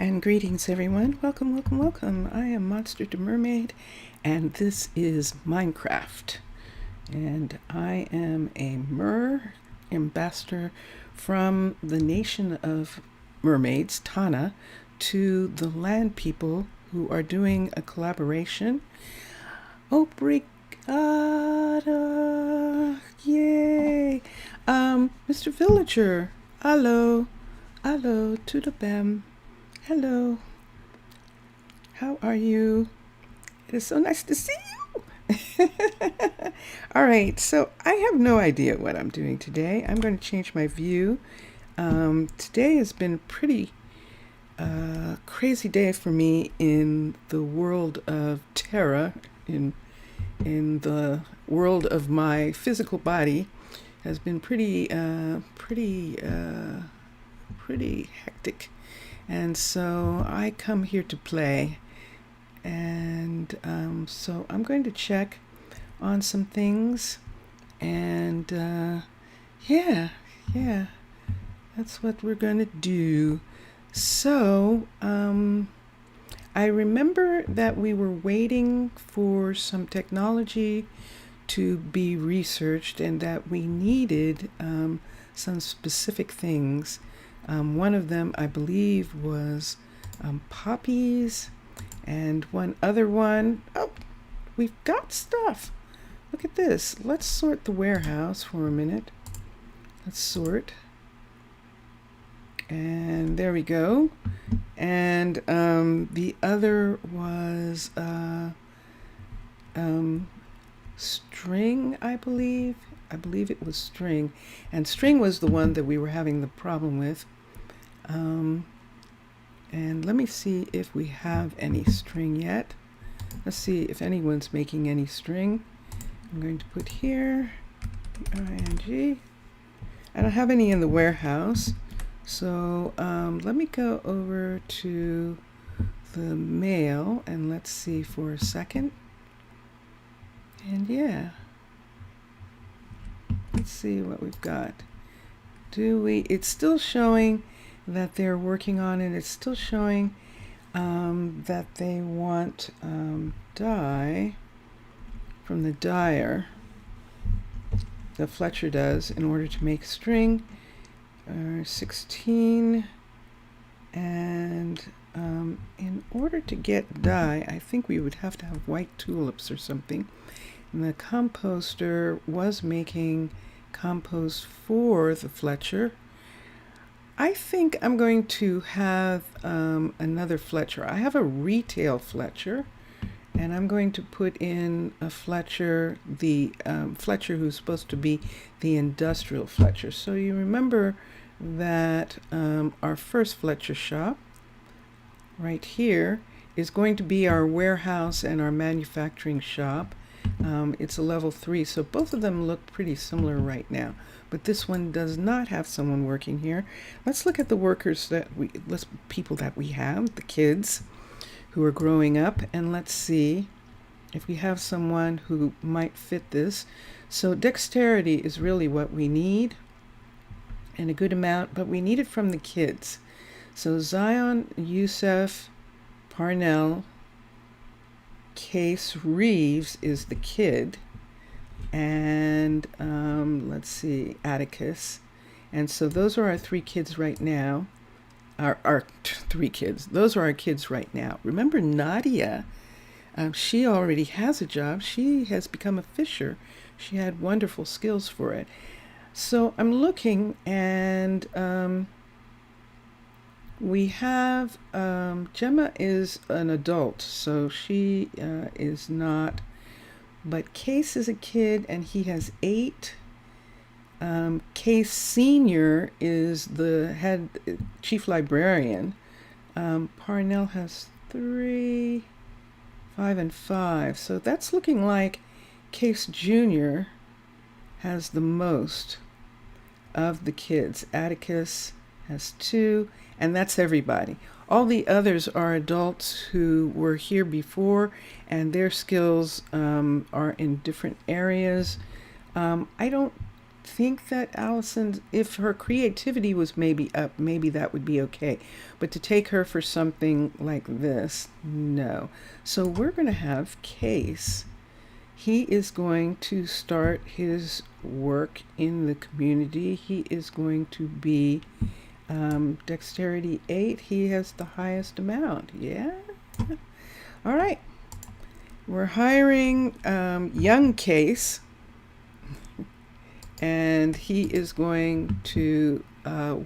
And greetings, everyone. Welcome, welcome, welcome. I am Monster to Mermaid, and this is Minecraft. And I am a mer ambassador from the nation of mermaids, Tana, to the land people who are doing a collaboration. Obrigada! Yay! Mr. Villager, hello, hello to the bam. Hello. How are you? It is so nice to see you. All right, so I have no idea what I'm doing today. I'm going to change my view. Today has been a pretty crazy day for me in the world of Terra, in the world of my physical body. Has been pretty hectic. And so I come here to play, and so I'm going to check on some things, and yeah, that's what we're going to do. So I remember that we were waiting for some technology to be researched, and that we needed some specific things. One of them, I believe, was poppies, and one other one, oh, we've got stuff. Look at this. Let's sort the warehouse for a minute. Let's sort. And there we go. And the other was string, I believe. I believe it was string, and string was the one that we were having the problem with. And let me see if we have any string yet. Let's see if anyone's making any string. I'm going to put here ing. I don't have any in the warehouse, so let me go over to the mail and let's see for a second. And yeah, let's see what we've got. It's still showing that they're working on it. It's still showing that they want dye from the dyer. The fletcher does, in order to make string. 16. And in order to get dye, I think we would have to have white tulips or something. And the composter was making compost for the fletcher. I think I'm going to have another fletcher. I have a retail fletcher, and I'm going to put in a fletcher, the fletcher who's supposed to be the industrial fletcher. So you remember that our first fletcher shop right here is going to be our warehouse and our manufacturing shop. It's a level 3, so both of them look pretty similar right now. But this one does not have someone working here. Let's look at the workers people that we have, the kids who are growing up, and let's see if we have someone who might fit this. So dexterity is really what we need, and a good amount, but we need it from the kids. So Zion, Yousef, Parnell, Kase, Reeves is the kid, and let's see, Atticus. And so those are our 3 kids right now. Our 3 kids. Those are our kids right now. Remember Nadia? She already has a job. She has become a fisher. She had wonderful skills for it. So I'm looking, and we have Gemma is an adult, so she is not, but Kase is a kid, and he has 8. Kase Senior is the head chief librarian. Parnell has 3, 5, and 5. So that's looking like Kase Junior has the most of the kids. Atticus has 2, and that's everybody. All the others are adults who were here before, and their skills are in different areas. I don't think that Allison, if her creativity was maybe up, maybe that would be okay. But to take her for something like this, no. So we're going to have Kase. He is going to start his work in the community. He is going to be dexterity 8. He has the highest amount. Yeah. All right. We're hiring young Kase, and he is going to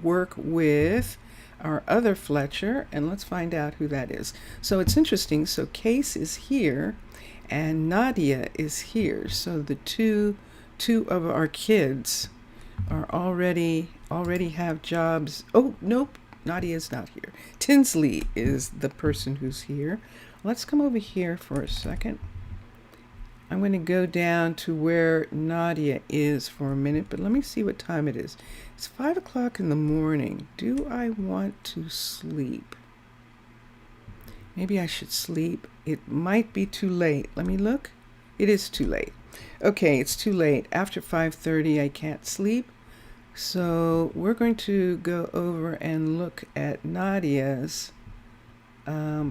work with our other Fletcher, and let's find out who that is. So it's interesting. So Kase is here, and Nadia is here. So the two of our kids are already have jobs. Oh, nope, Nadia is not here. Tinsley is the person who's here. Let's come over here for a second. I'm going to go down to where Nadia is for a minute, but let me see what time it is. It's 5 o'clock in the morning. Do I want to sleep? Maybe I should sleep. It might be too late. Let me look. It is too late. Okay, it's too late. After 5:30, I can't sleep. So we're going to go over and look at Nadia's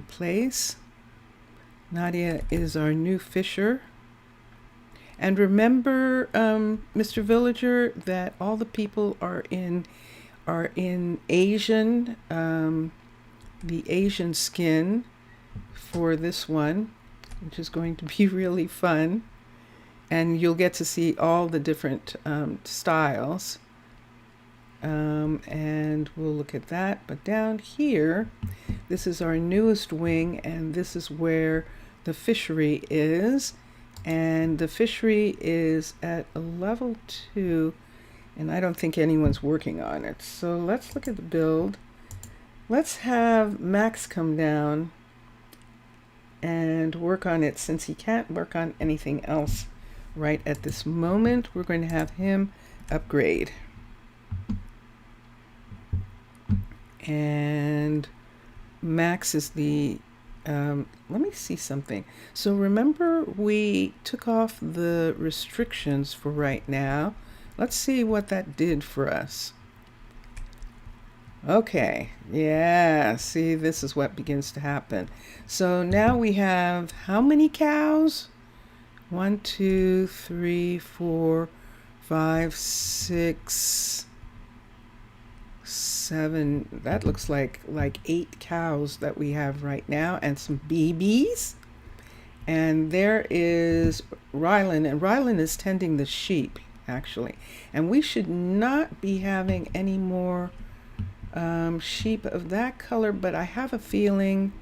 place. Nadia is our new fisher. And remember, Mr. Villager, that all the people are in Asian, the Asian skin for this one, which is going to be really fun. And you'll get to see all the different styles. And we'll look at that. But down here, this is our newest wing, and this is where the fishery is. And the fishery is at a level 2, and I don't think anyone's working on it. So let's look at the build. Let's have Max come down and work on it. Since he can't work on anything else right at this moment, we're going to have him upgrade. And Max is the let me see something. So remember, we took off the restrictions for right now. Let's see what that did for us. Okay, yeah, see, this is what begins to happen. So now we have how many cows? 1, 2, 3, 4, 5, 6, 7. That looks like 8 cows that we have right now, and some babies. And there is Rylan, and Rylan is tending the sheep, actually. And we should not be having any more sheep of that color, but I have a feeling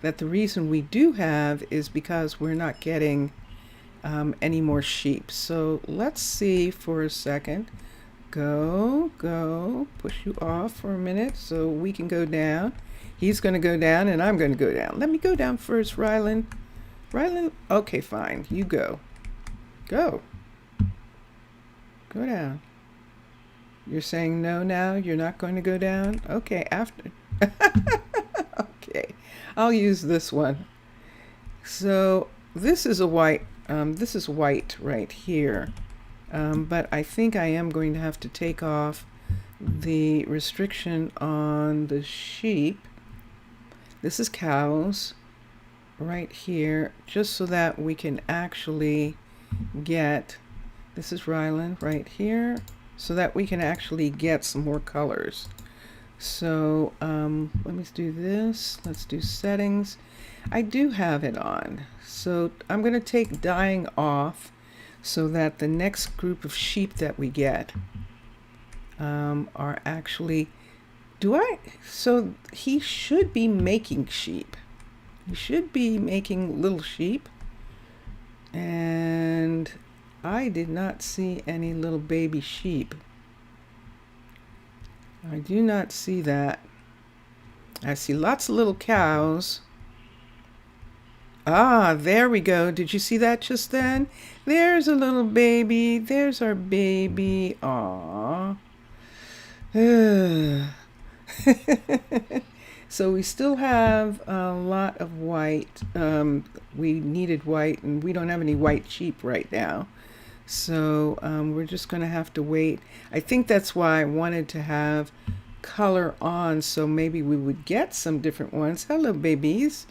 that the reason we do have is because we're not getting any more sheep. So let's see for a second. Go, push you off for a minute so we can go down. He's going to go down and I'm going to go down. Let me go down first, Rylan. Rylan, okay, fine. You go. Go down. You're saying no now? You're not going to go down? Okay, after. Okay, I'll use this one. So this is a white, this is white right here. But I think I am going to have to take off the restriction on the sheep. This is cows right here, just so that we can actually get, this is Rylan right here, so that we can actually get some more colors. So let me do this. Let's do settings. I do have it on. So I'm going to take dyeing off, so that the next group of sheep that we get are actually, so he should be making sheep. He should be making little sheep. And I did not see any little baby sheep. I do not see that. I see lots of little cows. Ah, there we go. Did you see that just then? There's a little baby. There's our baby. Aww. So we still have a lot of white. We needed white, and we don't have any white sheep right now. So we're just going to have to wait. I think that's why I wanted to have color on, so maybe we would get some different ones. Hello, babies.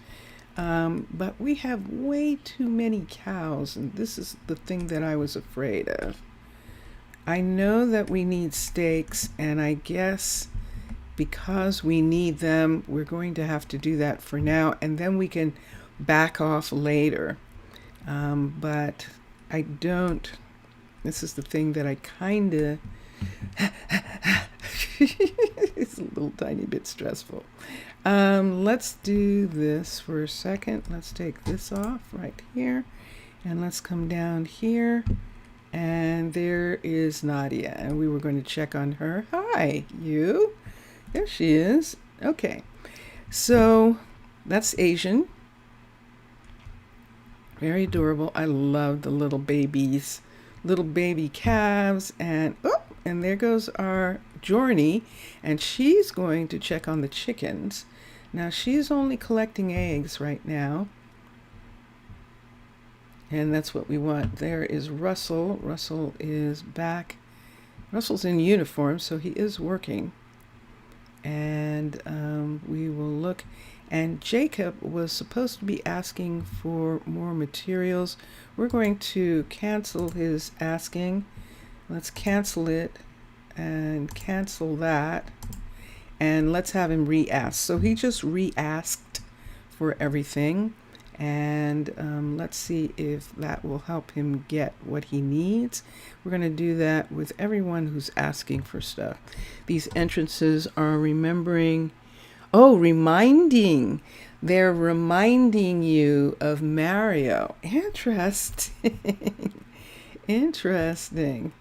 But we have way too many cows, and this is the thing that I was afraid of. I know that we need steaks, and I guess because we need them, we're going to have to do that for now, and then we can back off later. But I don't. This is the thing that I kind of. It's a little tiny bit stressful. Let's do this for a second. Let's take this off right here, and let's come down here. And there is Nadia, and we were going to check on her. Hi, you. There she is. Okay, so that's Asian. Very adorable. I love the little babies, little baby calves, and and there goes our Journey, and she's going to check on the chickens. Now she's only collecting eggs right now, and that's what we want. There is Russell. Russell is back. Russell's in uniform, so he is working. And we will look. And Jacob was supposed to be asking for more materials. We're going to cancel his asking. Let's cancel it and cancel that. And let's have him re-ask. So he just re-asked for everything. And let's see if that will help him get what he needs. We're going to do that with everyone who's asking for stuff. These entrances are remembering. Oh, reminding. They're reminding you of Mario. Interesting. Interesting.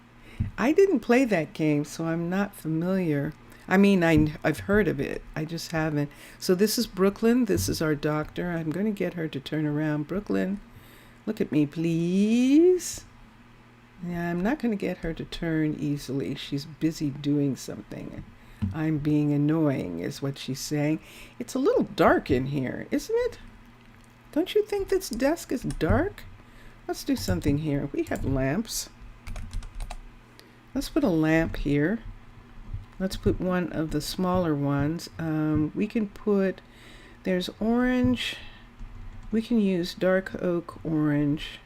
I didn't play that game, so I'm not familiar. I mean, I've heard of it. I just haven't. So this is Brooklyn. This is our doctor. I'm going to get her to turn around. Brooklyn, look at me, please. Yeah, I'm not going to get her to turn easily. She's busy doing something. I'm being annoying, is what she's saying. It's a little dark in here, isn't it? Don't you think this desk is dark? Let's do something here. We have lamps. Let's put a lamp here. Let's put one of the smaller ones. We can put, there's orange. We can use dark oak orange,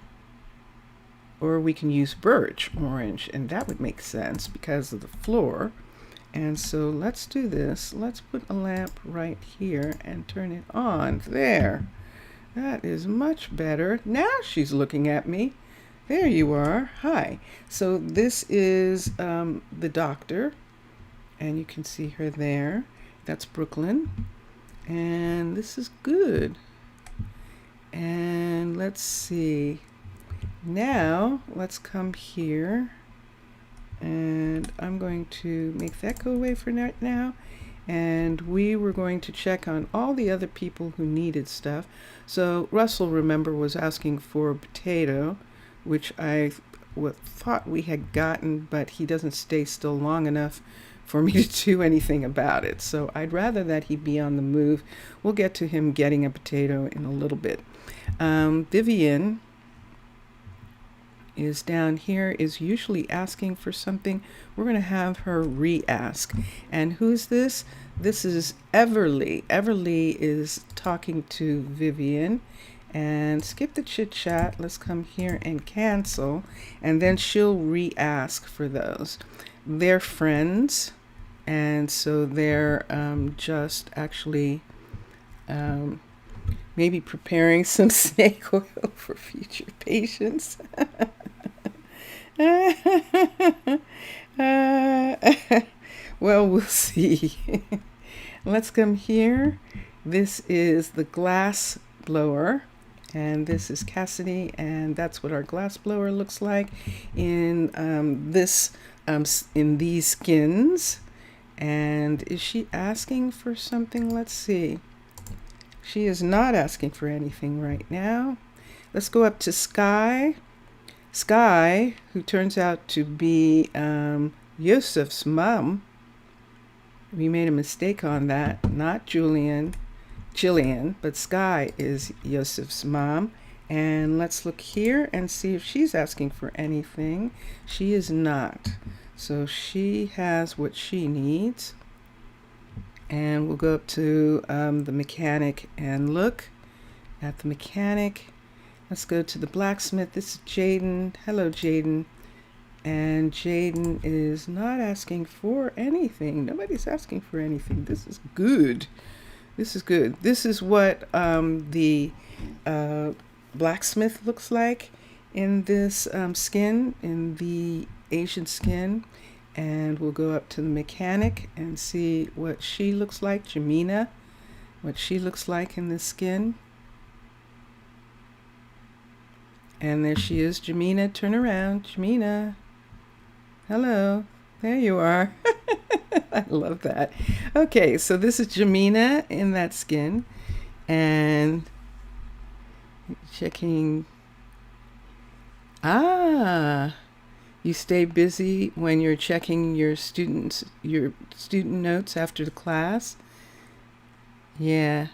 or we can use birch orange, and that would make sense because of the floor. And so let's do this. Let's put a lamp right here and turn it on. There. That is much better. Now she's looking at me. There you are. Hi. So this is the doctor, and you can see her there. That's Brooklyn. And this is good. And let's see. Now let's come here. And I'm going to make that go away for now. And we were going to check on all the other people who needed stuff. So Russell, remember, was asking for a potato, which I thought we had gotten, but he doesn't stay still long enough for me to do anything about it. So I'd rather that he be on the move. We'll get to him getting a potato in a little bit. Vivian is down here, is usually asking for something. We're going to have her re-ask. And who's this? This is Everly. Everly is talking to Vivian. And skip the chit chat. Let's come here and cancel. And then she'll re-ask for those. They're friends. And so they're just actually maybe preparing some snake oil for future patients. Well, we'll see. Let's come here. This is the glass blower, and this is Cassidy, and that's what our glass blower looks like in in these skins. And is she asking for something? Let's see. She is not asking for anything right now. Let's go up to Sky. Sky, who turns out to be Yousef's mom. We made a mistake on that. Not Jillian, but Sky is Yousef's mom. And let's look here and see if she's asking for anything. She is not. So she has what she needs. And we'll go up to the mechanic and look at the mechanic. Let's go to the blacksmith. This is Jaden. Hello, Jaden. And Jaden is not asking for anything. Nobody's asking for anything. This is good. This is good. This is what the blacksmith looks like in this skin, in the Asian skin. And we'll go up to the mechanic and see what she looks like, Jamina, what she looks like in this skin. And there she is, Jamina. Turn around, Jamina. Hello. There you are. I love that. Okay, so this is Jamina in that skin. And checking. You stay busy when you're checking your student notes after the class. Yeah.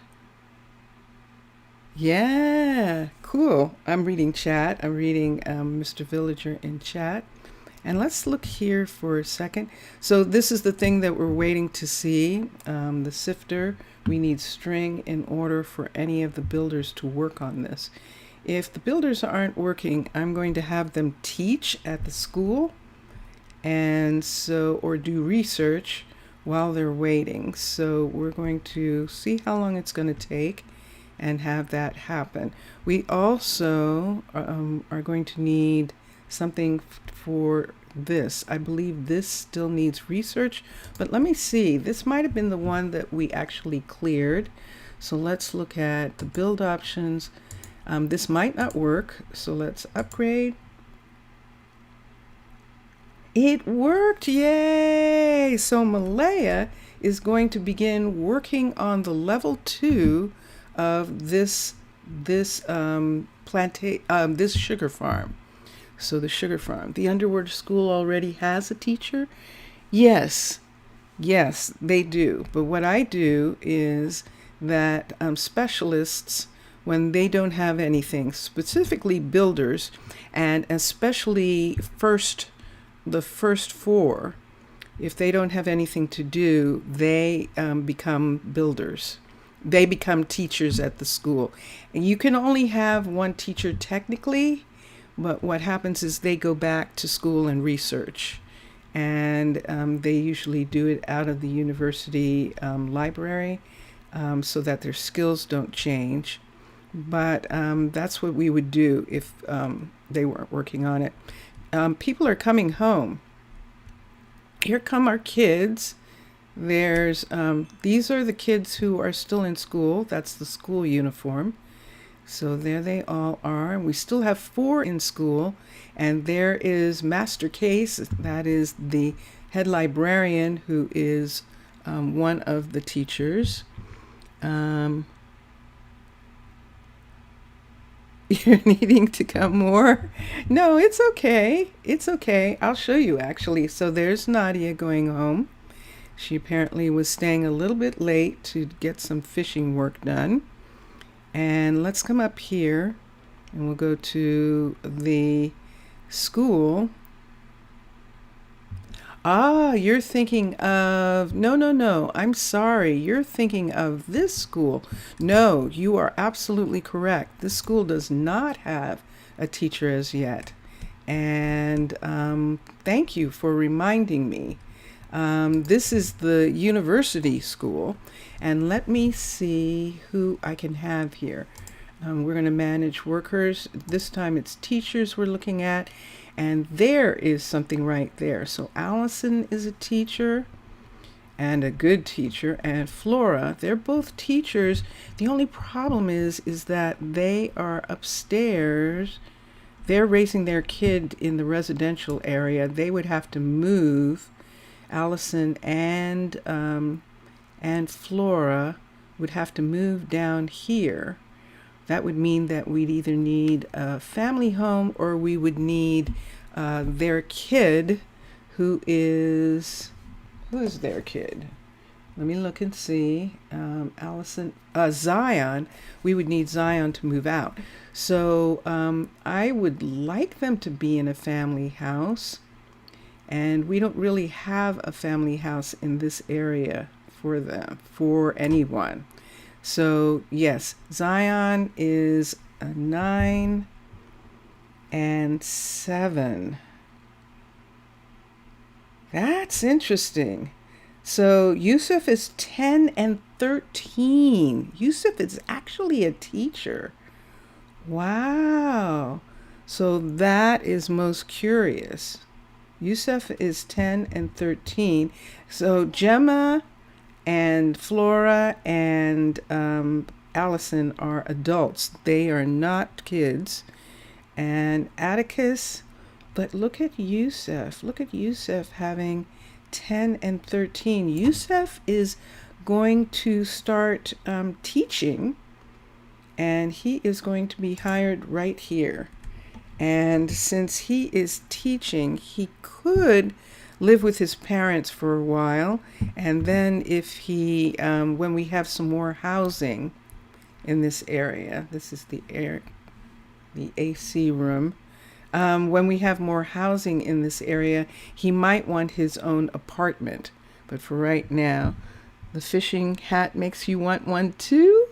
Yeah, cool. I'm reading chat. I'm reading Mr. Villager in chat. And let's look here for a second. So this is the thing that we're waiting to see, the sifter. We need string in order for any of the builders to work on this. If the builders aren't working, I'm going to have them teach at the school and so, or do research while they're waiting. So we're going to see how long it's going to take and have that happen. We also are going to need something for this. I believe this still needs research, but let me see. This might have been the one that we actually cleared. So let's look at the build options. This might not work, so let's upgrade. It worked, yay! So Malaya is going to begin working on the level 2 of this sugar farm. So the sugar farm. The Underwood School already has a teacher? Yes, they do. But what I do is that specialists, when they don't have anything, specifically builders, and especially the first 4, if they don't have anything to do, they become builders. They become teachers at the school. And you can only have one teacher technically, but what happens is they go back to school and research. And they usually do it out of the university library so that their skills don't change. But that's what we would do if they weren't working on it. People are coming home. Here come our kids. There's these are the kids who are still in school. That's the school uniform. So there they all are. We still have 4 in school. And there is Master Kase. That is the head librarian who is one of the teachers. You're needing to come more? No, it's okay. It's okay. I'll show you actually. So there's Nadia going home. She apparently was staying a little bit late to get some fishing work done. And let's come up here and we'll go to the school. You're thinking of, no, I'm sorry. You're thinking of this school. No, you are absolutely correct. This school does not have a teacher as yet. And thank you for reminding me. This is the university school. And let me see who I can have here. We're going to manage workers. This time it's teachers we're looking at. And there is something right there. So Allison is a teacher and a good teacher. And Flora, they're both teachers. The only problem is that they are upstairs. They're raising their kid in the residential area. They would have to move. Allison and Flora would have to move down here. That would mean that we'd either need a family home or we would need their kid who is their kid? Let me look and see. Zion, we would need Zion to move out. So I would like them to be in a family house. And we don't really have a family house in this area for them, for anyone. So yes, Zion is a 9 and 7. That's interesting. So Yousef is 10 and 13. Yousef is actually a teacher. Wow. So that is most curious. Yousef is 10 and 13. So Gemma and Flora and Allison are adults. They are not kids. And Atticus, but look at Yousef. Look at Yousef having 10 and 13. Yousef is going to start teaching, and he is going to be hired right here. And since he is teaching, he could live with his parents for a while, and then if he when we have some more housing in this area, this is the AC room, when we have more housing in this area, he might want his own apartment. But for right now, the fishing hat makes you want one too?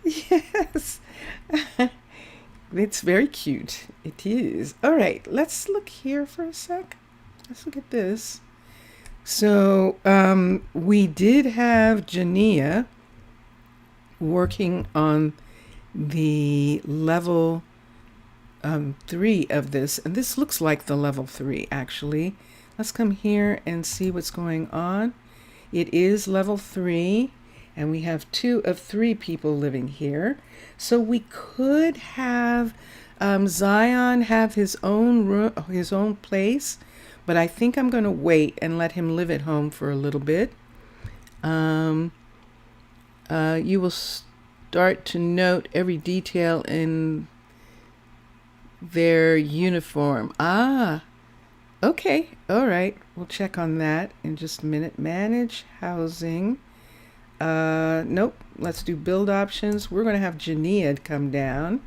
Yes. It's very cute. It is. All right, let's look here for a sec. Let's look at this. So we did have Jania working on the level 3 of this, and this looks like the level 3 actually. Let's come here and see what's going on. It is level 3, and we have 2 of 3 people living here. So we could have Zion have his own room, his own place, but I think I'm going to wait and let him live at home for a little bit. You will start to note every detail in their uniform. Okay, all right. We'll check on that in just a minute. Manage housing. Nope. Let's do build options. We're going to have Jania come down,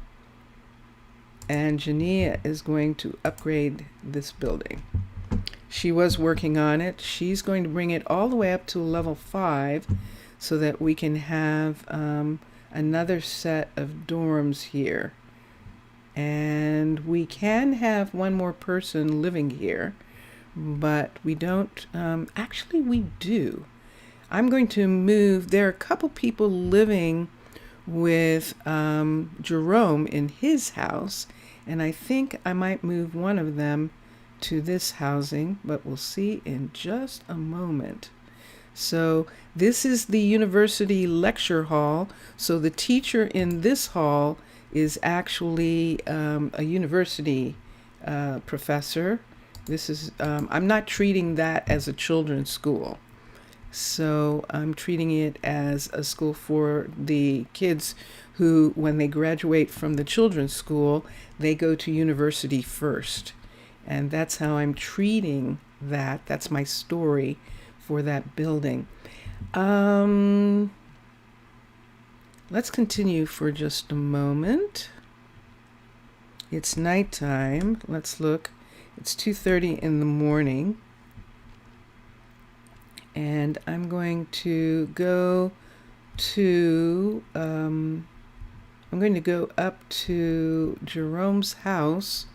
and Jania is going to upgrade this building. She was working on it. She's going to bring it all the way up to level 5 so that we can have another set of dorms here. And we can have one more person living here, but we don't, actually we do. I'm going to move, there are a couple people living with Jerome in his house, and I think I might move one of them to this housing, but we'll see in just a moment. So this is the university lecture hall. So the teacher in this hall is actually a university professor. This is, I'm not treating that as a children's school. So I'm treating it as a school for the kids who, when they graduate from the children's school, they go to university first. And that's how I'm treating that. That's my story for that building. Let's continue for just a moment. It's nighttime. Let's look. It's 2:30 in the morning. And I'm going to go to, I'm going to go up to Jerome's house,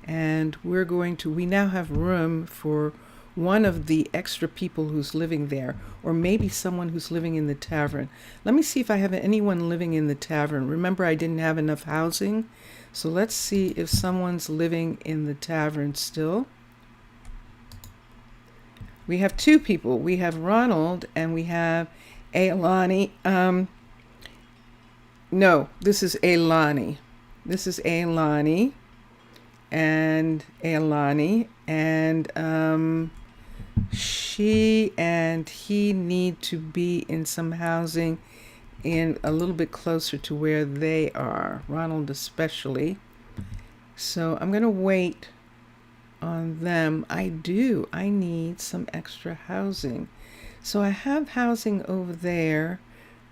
and we now have room for one of the extra people who's living there, or maybe someone who's living in the tavern. Let me see if I have anyone living in the tavern. Remember, I didn't have enough housing, so let's see if someone's living in the tavern still. We have 2 people. We have Ronald and we have Ailani. No, this is Ailani. This is Ailani and Ailani, and she and he need to be in some housing in a little bit closer to where they are, Ronald especially. So I'm going to wait on them. I do. I need some extra housing. So I have housing over there.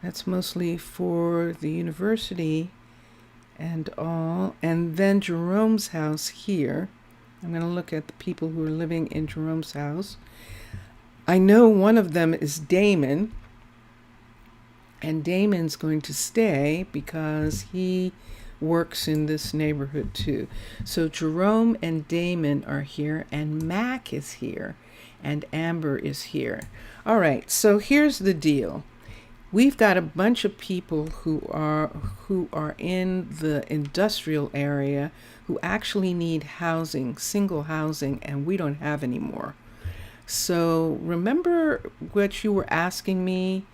That's mostly for the university and all. And then Jerome's house here. I'm going to look at the people who are living in Jerome's house. I know one of them is Damon. And Damon's going to stay because he works in this neighborhood too. So Jerome and Damon are here, and Mac is here, and Amber is here. All right, so here's the deal. We've got a bunch of people who are in the industrial area who actually need housing, single housing, and we don't have any more. So remember what you were asking me,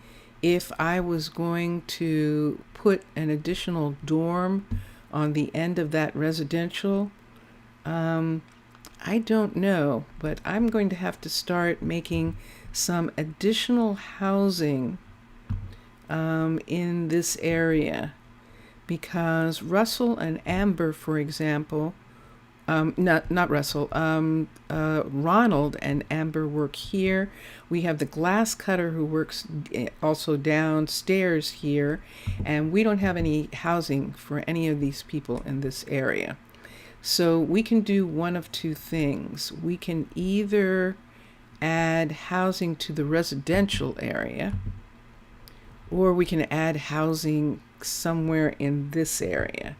if I was going to put an additional dorm on the end of that residential? I don't know, but I'm going to have to start making some additional housing in this area, because Russell and Amber, for example, not Russell, Ronald and Amber work here. We have the glass cutter who works also downstairs here, and we don't have any housing for any of these people in this area. So we can do one of two things. We can either add housing to the residential area, or we can add housing somewhere in this area.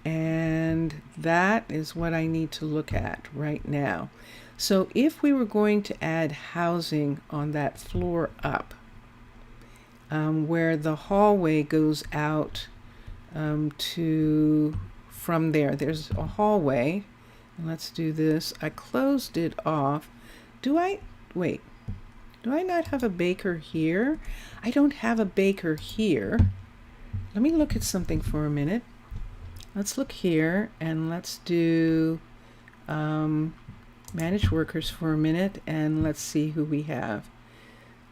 And that is what I need to look at right now. So if we were going to add housing on that floor up, where the hallway goes out to from there's a hallway. And let's do this. I closed it off. Do I not have a baker here? I don't have a baker here. Let me look at something for a minute. Let's look here and let's do manage workers for a minute, and let's see who we have.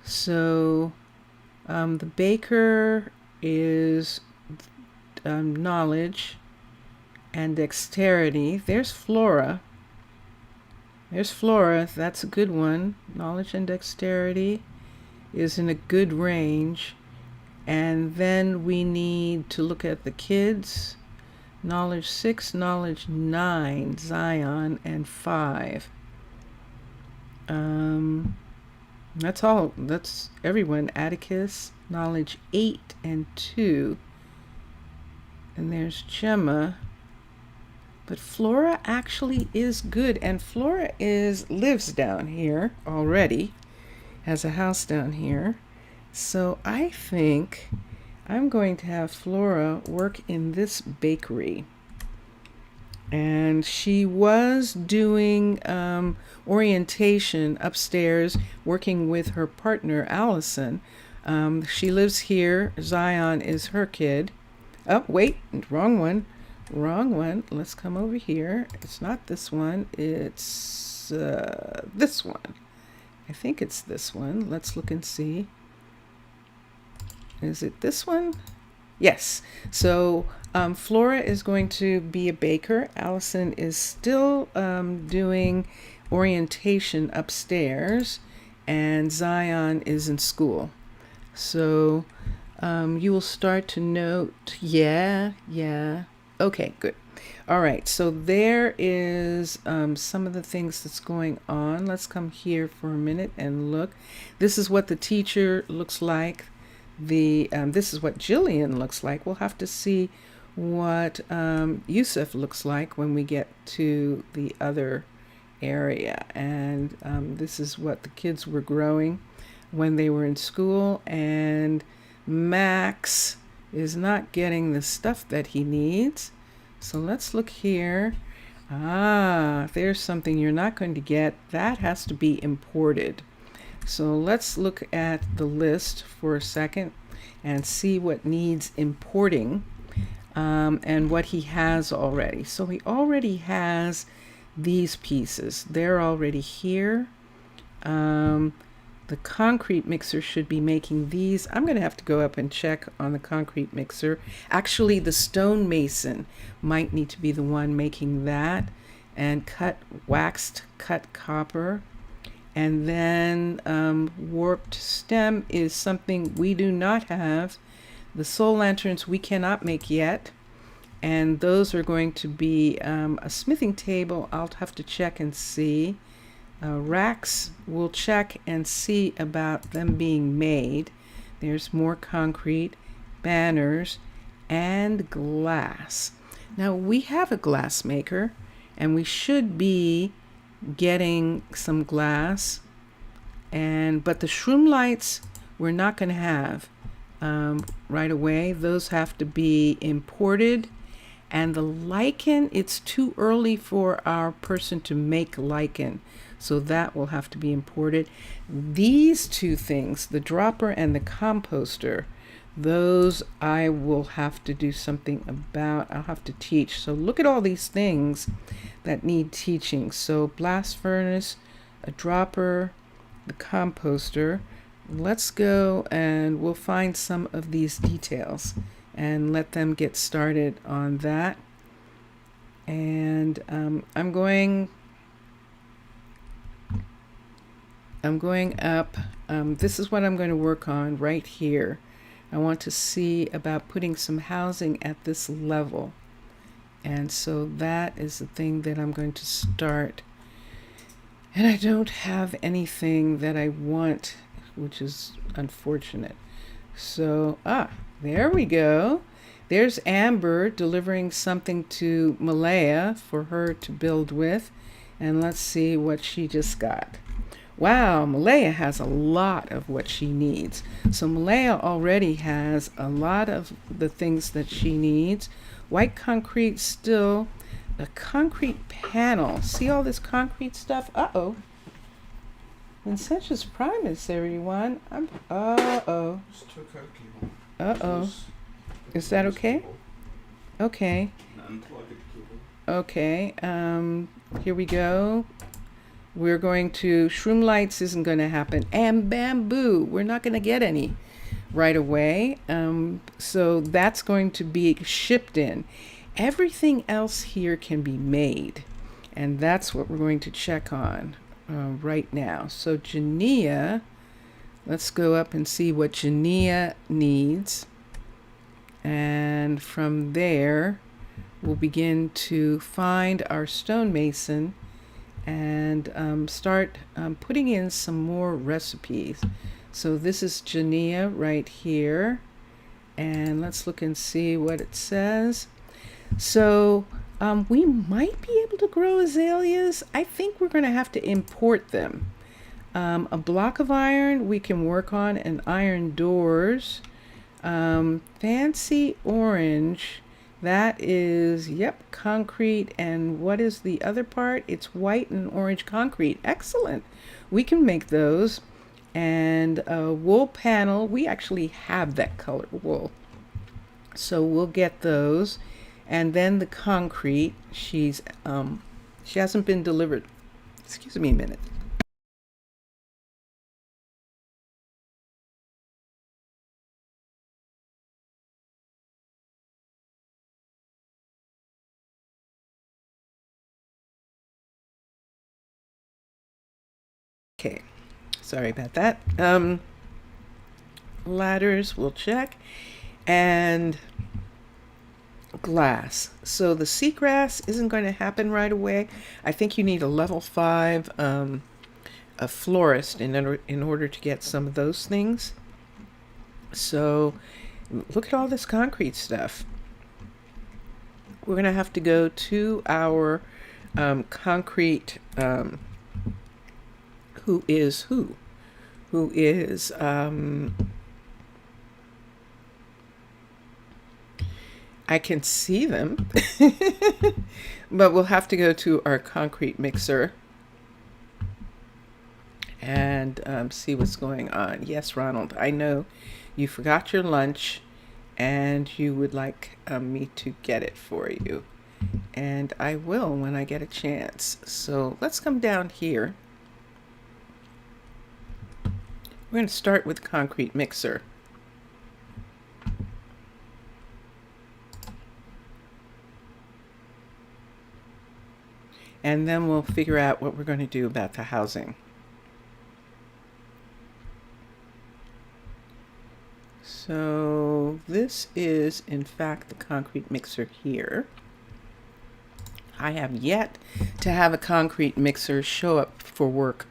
So the baker is knowledge and dexterity. There's Flora. That's a good one. Knowledge and dexterity is in a good range. And then we need to look at the kids. Knowledge 6, knowledge 9, Zion, and 5. That's all. That's everyone. Atticus, knowledge 8 and 2. And there's Gemma. But Flora actually is good, and Flora lives down here already, has a house down here. So I think I'm going to have Flora work in this bakery. And she was doing orientation upstairs, working with her partner, Allison. She lives here. Zion is her kid. Oh, wait, wrong one. Let's come over here. It's not this one. It's this one. I think it's this one. Let's look and see. Is it this one? Yes. So Flora is going to be a baker. Allison is still doing orientation upstairs, and Zion is in school. So you will start to note, yeah. Okay, good. All right, so there is some of the things that's going on. Let's come here for a minute and look. This is what the teacher looks like. This is what Jillian looks like. We'll have to see what Yousef looks like when we get to the other area. And this is what the kids were growing when they were in school. And Max is not getting the stuff that he needs. So let's look here. There's something you're not going to get. That has to be imported. So let's look at the list for a second and see what needs importing and what he has already. So he already has these pieces. They're already here. The concrete mixer should be making these. I'm going to have to go up and check on the concrete mixer. Actually, the stonemason might need to be the one making that. and waxed cut copper. And then warped stem is something we do not have. The soul lanterns we cannot make yet. And those are going to be a smithing table. I'll have to check and see. Racks, we'll check and see about them being made. There's more concrete, banners, and glass. Now we have a glass maker, and we should be getting some glass, but the shroom lights we're not going to have right away. Those have to be imported. And the lichen, it's too early for our person to make lichen, so that will have to be imported. These two things, the dropper and the composter, those I will have to do something about. I'll have to teach. So look at all these things that need teaching. So blast furnace, a dropper, the composter. Let's go and we'll find some of these details and let them get started on that. And I'm going up. This is what I'm going to work on right here. I want to see about putting some housing at this level. And so that is the thing that I'm going to start. And I don't have anything that I want, which is unfortunate. So, there we go. There's Amber delivering something to Malaya for her to build with. And let's see what she just got. Wow, Malaya has a lot of what she needs. So Malaya already has a lot of the things that she needs. White concrete still. A concrete panel. See all this concrete stuff? Uh-oh. Incentius Primus, everyone. Uh-oh. Uh-oh. Is that okay? Okay. Okay. Here we go. We're going to, shroom lights isn't going to happen. And bamboo, we're not going to get any right away. So that's going to be shipped in. Everything else here can be made. And that's what we're going to check on right now. So Jania, let's go up and see what Jania needs. And from there, we'll begin to find our stonemason and start putting in some more recipes. So this is Jania right here. And let's look and see what it says. So we might be able to grow azaleas. I think we're going to have to import them. A block of iron we can work on, and iron doors. Fancy orange, that is, yep, concrete. And what is the other part? It's white and orange concrete. Excellent. We can make those. And a wool panel, we actually have that color wool, so we'll get those. And then the concrete, she hasn't been delivered. Excuse me a minute. Okay, sorry about that. Ladders, we'll check. And glass. So the seagrass isn't going to happen right away. I think you need a level 5 a florist in order to get some of those things. So look at all this concrete stuff. We're going to have to go to our concrete who is I can see them, but we'll have to go to our concrete mixer and see what's going on. Yes, Ronald, I know you forgot your lunch and you would like me to get it for you. And I will when I get a chance. So let's come down here. We're going to start with concrete mixer. and then we'll figure out what we're going to do about the housing. So this is, in fact, the concrete mixer here. I have yet to have a concrete mixer show up for work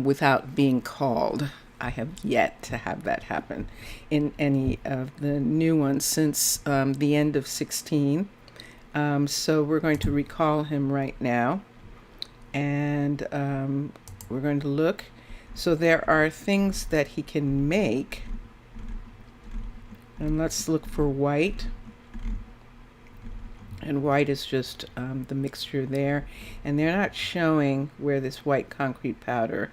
without being called. I have yet to have that happen in any of the new ones since the end of 16. So we're going to recall him right now, and we're going to look. So there are things that he can make, and let's look for white. And white is just the mixture there, and they're not showing where this white concrete powder,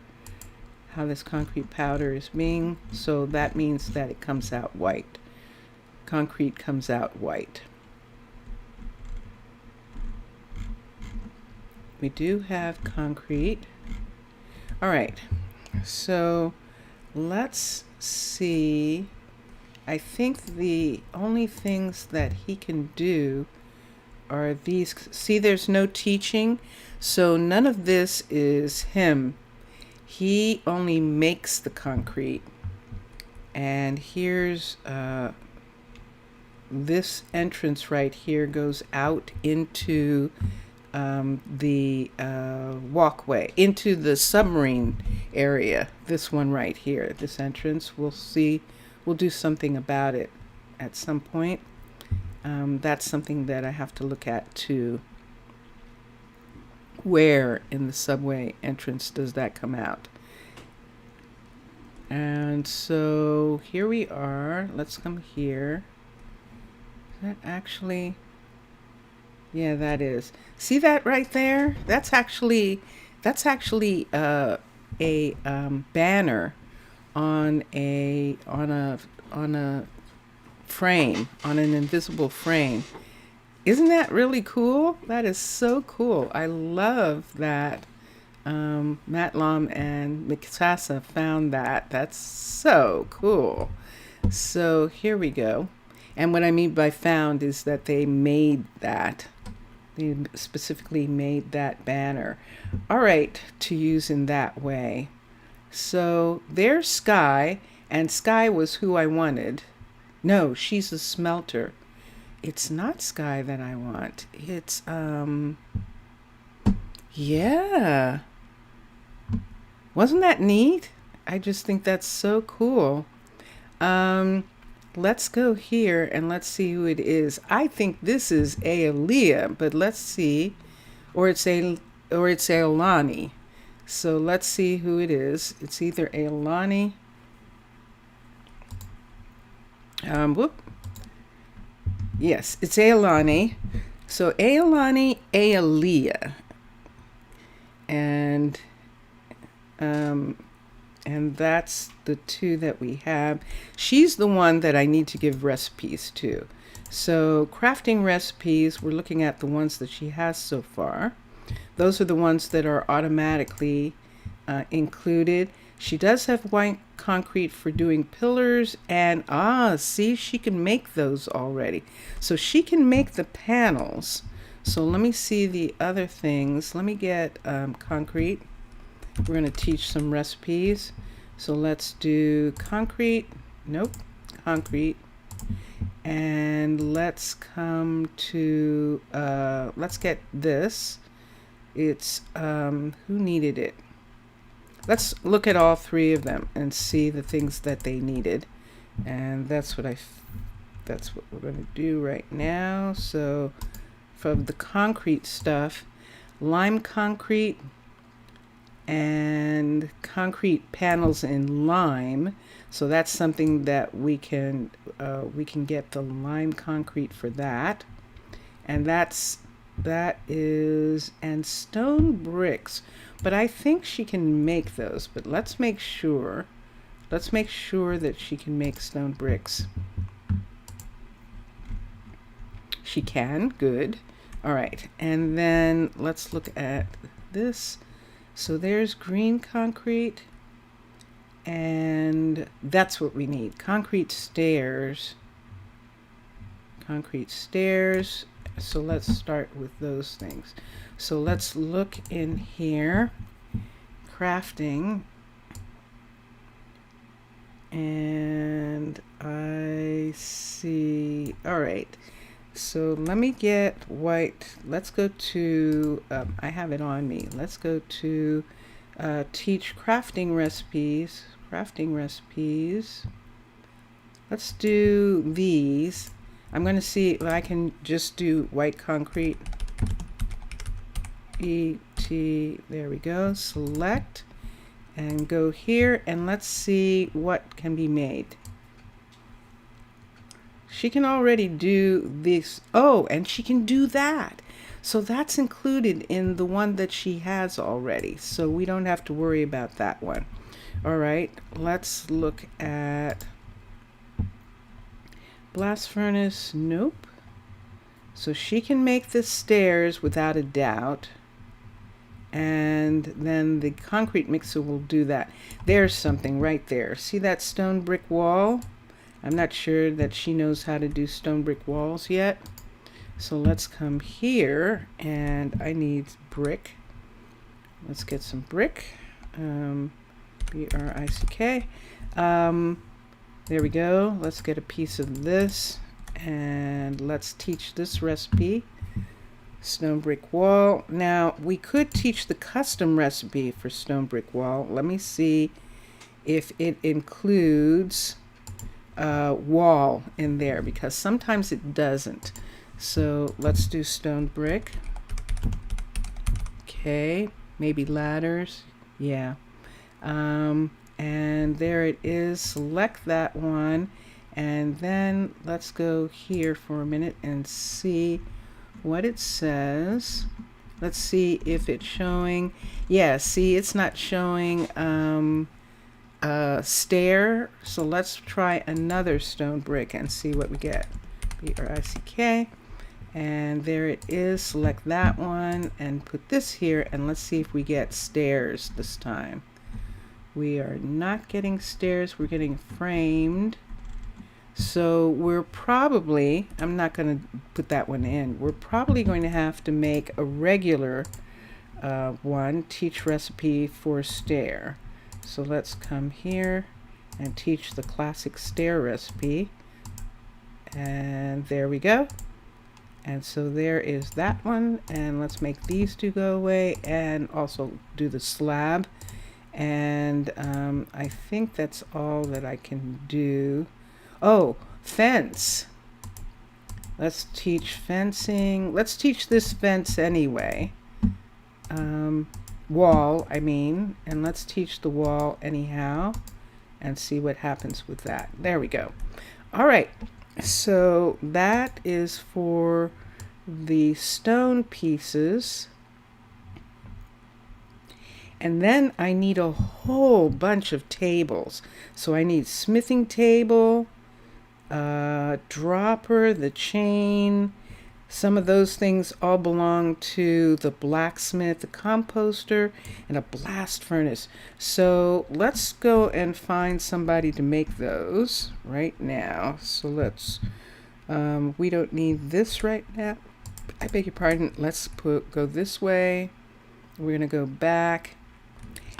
how this concrete powder is being, so that means that it comes out white. Concrete comes out white. We do have concrete. All right, so let's see. I think the only things that he can do are these. See, there's no teaching, so none of this is him. He only makes the concrete. And here's this entrance right here goes out into the walkway, into the submarine area. This one right here, this entrance, we'll see. We'll do something about it at some point. That's something that I have to look at too. Where in the subway entrance does that come out? And so here we are. Let's come here. Is that actually? Yeah, that is. See that right there? That's actually a banner on a frame, on an invisible frame. Isn't that really cool? That is so cool. I love that Matlom and Kase found that. That's so cool. So here we go. And what I mean by found is that they made that. They specifically made that banner. All right, to use in that way. So there's Sky, and Sky was who I wanted. No, she's a smelter. It's not Sky that I want. It's, yeah. Wasn't that neat? I just think that's so cool. Let's go here and let's see who it is. I think this is Aaliyah, but let's see. Or it's Aolani. So let's see who it is. It's either Aolani. Whoop. Yes, it's Aolani. So Aolani, Aaliyah. And that's the two that we have. She's the one that I need to give recipes to. So crafting recipes, we're looking at the ones that she has so far. Those are the ones that are automatically included. She does have white concrete for doing pillars, and see, she can make those already. So she can make the panels. So let me see the other things. Let me get concrete. We're going to teach some recipes. So let's do concrete. Nope, concrete. And let's come to, let's get this. It's, who needed it? Let's look at all three of them and see the things that they needed. And that's what we're going to do right now. So from the concrete stuff, lime concrete and concrete panels in lime. So that's something that we can get the lime concrete for that. And that is, and stone bricks. But I think she can make those, but let's make sure that she can make stone bricks. She can, good. All right, and then let's look at this. So there's green concrete, and that's what we need. Concrete stairs, So let's start with those things. So let's look in here, crafting, and I see, all right, so let me get white. Let's go to, I have it on me. Let's go to teach crafting recipes. Let's do these. I'm going to see if I can just do white concrete. There we go. Select and go here, and let's see what can be made. She can already do this. Oh, and she can do that. So that's included in the one that she has already. So we don't have to worry about that one. All right, let's look at blast furnace. Nope. So she can make the stairs without a doubt. And then the concrete mixer will do that. There's something right there. See that stone brick wall? I'm not sure that she knows how to do stone brick walls yet. So let's come here, and I need brick. Let's get some brick. B-R-I-C-K. There we go. Let's get a piece of this, and let's teach this recipe. Stone brick wall. Now, we could teach the custom recipe for stone brick wall. Let me see if it includes wall in there, because sometimes it doesn't. So let's do stone brick. Okay, maybe ladders. Yeah. And there it is. Select that one, and then let's go here for a minute and see what it says. Let's see if it's showing. Yeah, see, it's not showing stair. So let's try another stone brick and see what we get. B-R-I-C-K. And there it is. Select that one and put this here, and let's see if we get stairs this time. We are not getting stairs, we're getting framed. So we're probably, I'm not going to put that one in, we're probably going to have to make a regular one, teach recipe for stair. So let's come here and teach the classic stair recipe. And there we go. And so there is that one. And let's make these two go away and also do the slab. And I think that's all that I can do. Oh, fence. Let's teach fencing. Let's teach this fence anyway. Wall, I mean. And let's teach the wall anyhow and see what happens with that. There we go. All right. So that is for the stone pieces. And then I need a whole bunch of tables. So I need smithing table, dropper, the chain. Some of those things all belong to the blacksmith, the composter, and a blast furnace. So let's go and find somebody to make those right now. So let's, we don't need this right now. I beg your pardon. Let's go this way. We're going to go back.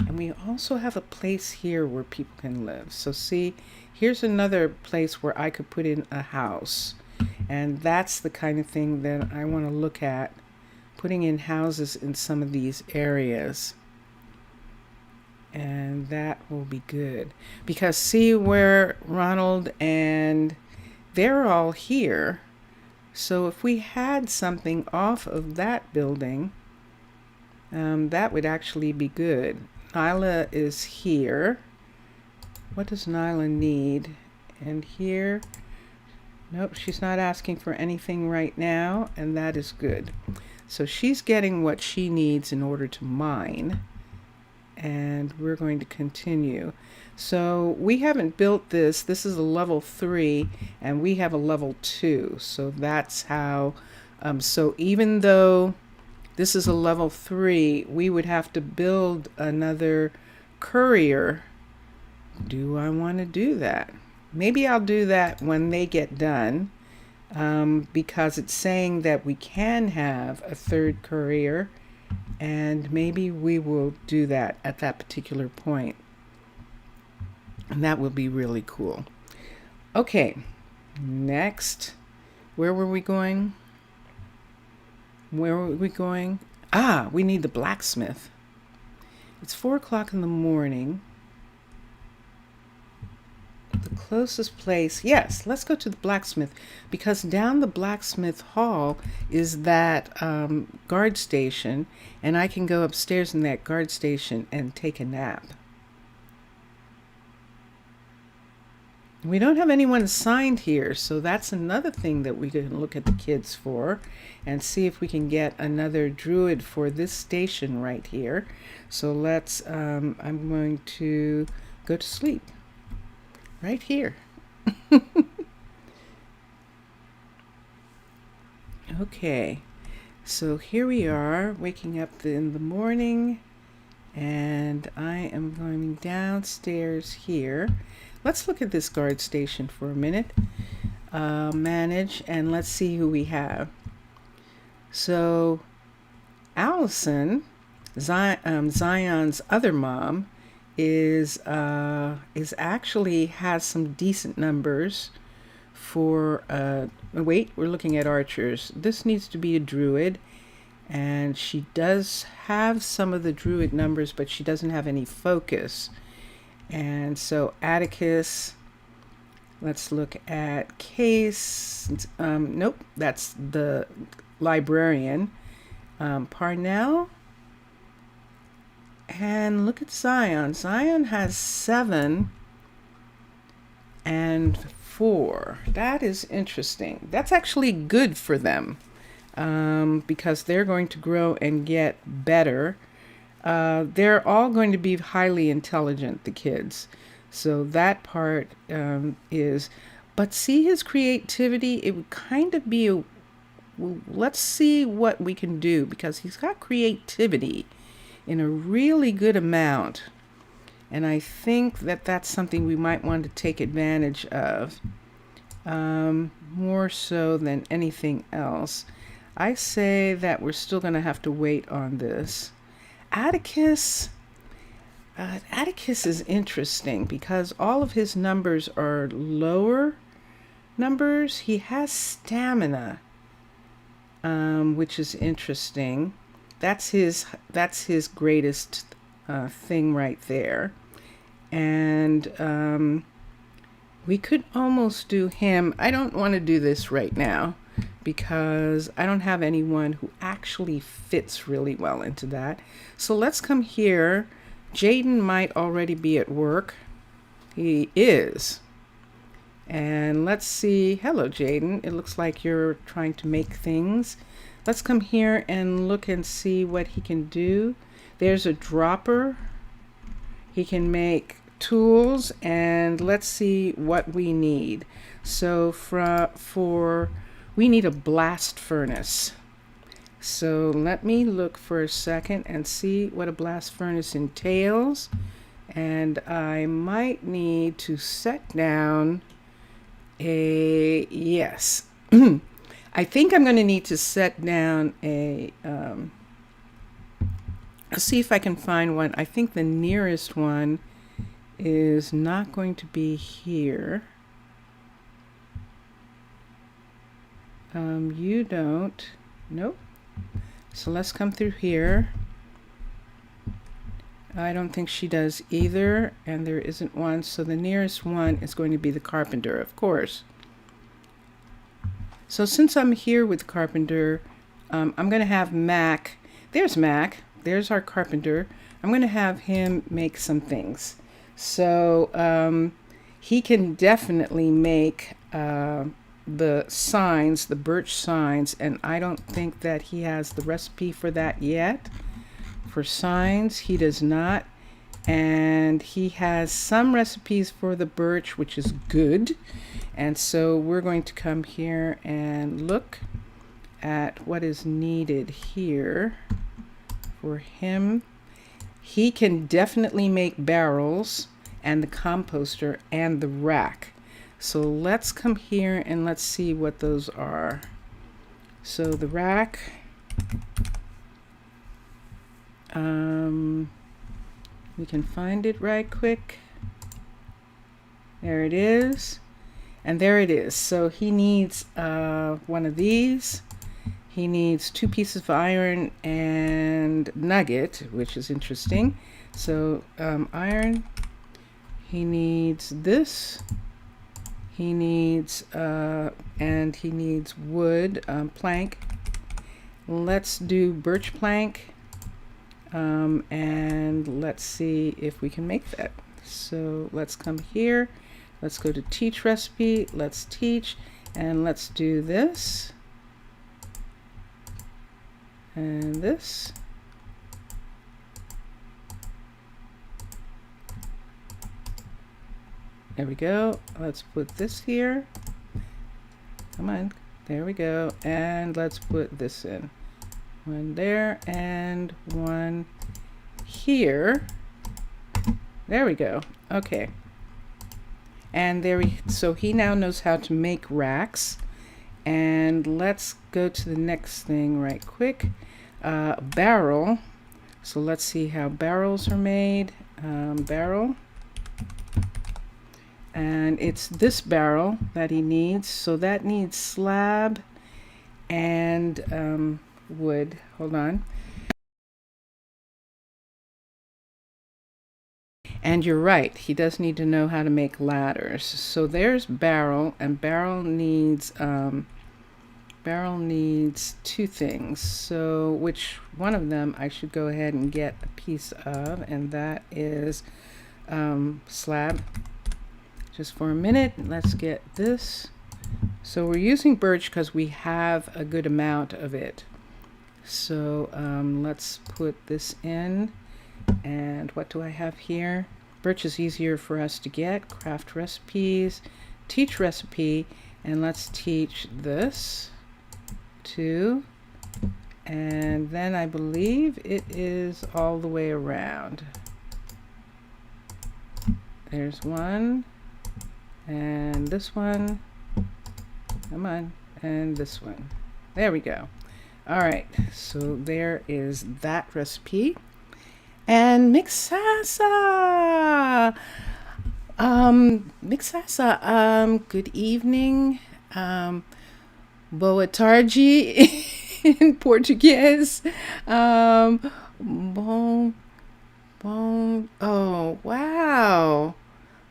And we also have a place here where people can live. So see, here's another place where I could put in a house. And that's the kind of thing that I want to look at, putting in houses in some of these areas. And that will be good. Because see where Ronald and they're all here. So if we had something off of that building, that would actually be good. Nyla is here. What does Nyla need? And here, nope, she's not asking for anything right now, and that is good. So she's getting what she needs in order to mine, and we're going to continue. So we haven't built this. This is a level 3, and we have a level 2. So that's how, so even though this is a level 3, we would have to build another courier. Do I want to do that? Maybe I'll do that when they get done. because it's saying that we can have a third courier, and maybe we will do that at that particular point. And that will be really cool. Okay, next. Where were we going? Where were we going? Ah, we need the blacksmith. It's 4 o'clock in the morning. The closest place, yes, let's go to the blacksmith, because down the blacksmith hall is that guard station, and I can go upstairs in that guard station and take a nap. We don't have anyone assigned here, so that's another thing that we can look at the kids for and see if we can get another druid for this station right here. So let's, I'm going to go to sleep right here. Okay, so here we are waking up in the morning, and I am going downstairs here. Let's look at this guard station for a minute. Manage, and let's see who we have. So Allison, Zion's other mom, is actually has some decent numbers for wait, we're looking at archers. This needs to be a druid, and she does have some of the druid numbers, but she doesn't have any focus. And so Atticus, let's look at Kase. Nope, that's the librarian. Parnell. And look at Zion. Zion has 7 and 4. That is interesting. That's actually good for them, because they're going to grow and get better. They're all going to be highly intelligent, the kids. So that part is, but see his creativity, it would kind of be a, well, let's see what we can do, because he's got creativity in a really good amount. And I think that that's something we might want to take advantage of, more so than anything else. I say that we're still going to have to wait on this. Atticus is interesting because all of his numbers are lower numbers. He has stamina, which is interesting. That's his greatest thing right there. And we could almost do him. I don't want to do this right now because I don't have anyone who actually fits really well into that. So let's come here. Jaden might already be at work. He is. And let's see. Hello, Jaden. It looks like you're trying to make things. Let's come here and look and see what he can do. There's a dropper. He can make tools, and let's see what we need. So we need a blast furnace. So let me look for a second and see what a blast furnace entails. And I might need to set down a, yes. I think I'm going to need to set down a, let's see if I can find one. I think the nearest one is not going to be here. You don't. Nope. So let's come through here. I don't think she does either, and there isn't one. So the nearest one is going to be the carpenter, of course. So since I'm here with carpenter, I'm going to have Mac. There's Mac. There's our carpenter. I'm going to have him make some things. So he can definitely make the signs, the birch signs, and I don't think that he has the recipe for that yet. For signs, he does not. And he has some recipes for the birch, which is good. And so we're going to come here and look at what is needed here for him. He can definitely make barrels and the composter and the rack. So let's come here and let's see what those are. So the rack, we can find it right quick. There it is. And there it is. So he needs one of these. He needs 2 pieces of iron and nugget, which is interesting. So iron, he needs this. He needs, and he needs wood, plank. Let's do birch plank. And let's see if we can make that. So let's come here. Let's go to teach recipe. Let's teach, and let's do this. And this. There we go. Let's put this here. Come on. There we go. And let's put this in. One there and one here. There we go. Okay. And so he now knows how to make racks. And let's go to the next thing right quick. Barrel. So let's see how barrels are made. Barrel. And it's this barrel that he needs. So that needs slab and wood. Hold on. And you're right, he does need to know how to make ladders. So there's barrel, and barrel needs 2 things. So which one of them I should go ahead and get a piece of, and that is slab. Just for a minute, let's get this. So we're using birch because we have a good amount of it. So let's put this in. And what do I have here? Birch is easier for us to get. Craft recipes, teach recipe, and let's teach this too. And then I believe it is all the way around. There's one, and this one. Come on, and this one. There we go. All right, so there is that recipe. And Mixasa, good evening. Boa tarde in Portuguese. Oh, wow.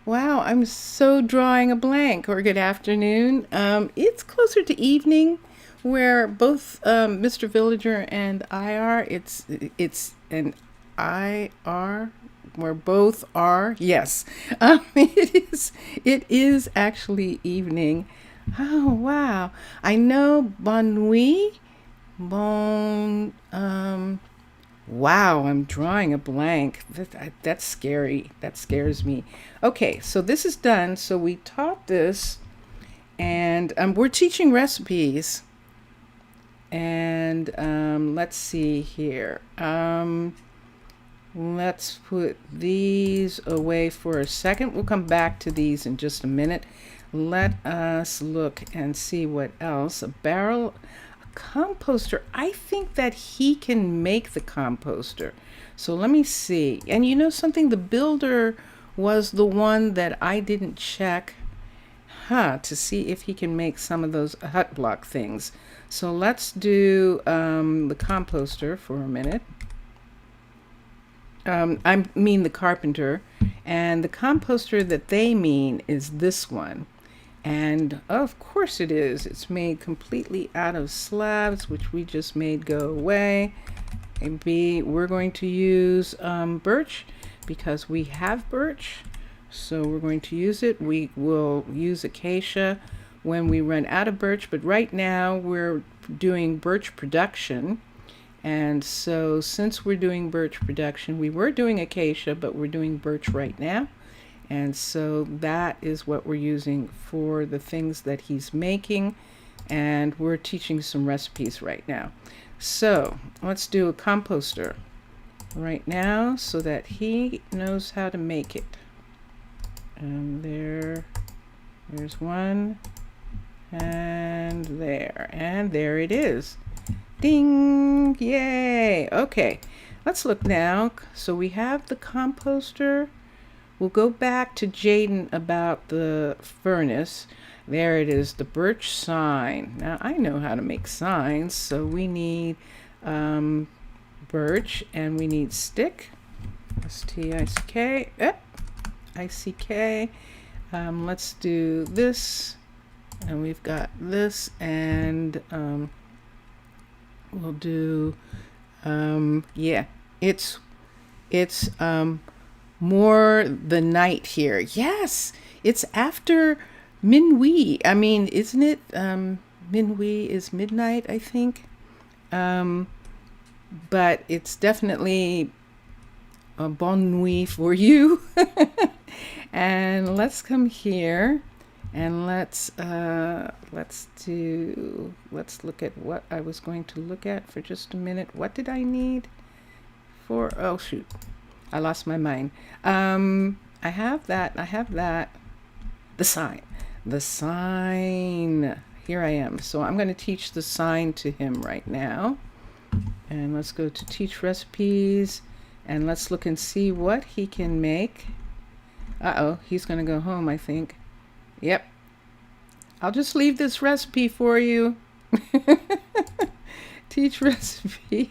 Wow, I'm so drawing a blank. Or good afternoon. It's closer to evening where both Mr. Villager and I are. It's an IR, where both are. Yes, it is actually evening. Oh wow, I know. Bonne nuit. Wow, I'm drawing a blank. That's scary. That scares me. Okay, so this is done. So we taught this, and we're teaching recipes. And let's see here. Let's put these away for a second. We'll come back to these in just a minute. Let us look and see what else. A barrel, a composter. I think that he can make the composter. So let me see. And you know something? The builder was the one that I didn't check to see if he can make some of those hut block things. So let's do the composter for a minute. I mean the carpenter, and the composter that they mean is this one. And of course it is. It's made completely out of slabs, which we just made go away. And B, we're going to use birch because we have birch. So we're going to use it. We will use acacia when we run out of birch, but right now we're doing birch production. And so since we're doing birch production, we were doing acacia, but we're doing birch right now. And so that is what we're using for the things that he's making. And we're teaching some recipes right now. So let's do a composter right now so that he knows how to make it. And there There's one, and there it is. Ding! Yay! Okay, let's look now. So we have the composter. We'll go back to Jaden about the furnace. There it is, the birch sign. Now I know how to make signs, so we need birch, and we need stick. S-T-I-C-K. I-C-K. Let's do this, and we've got this, and we'll do yeah, it's more the night here. Yes, it's after minuit. I mean, isn't it? Minuit is midnight, I think. But it's definitely a bonne nuit for you. And let's come here, and let's look at what I was going to look at for just a minute. What did I need for? Oh shoot, I lost my mind. I have that. The sign. Here I am. So I'm going to teach the sign to him right now. And let's go to teach recipes, and let's look and see what he can make. Uh-oh, he's going to go home, I think. Yep. I'll just leave this recipe for you. Teach recipe.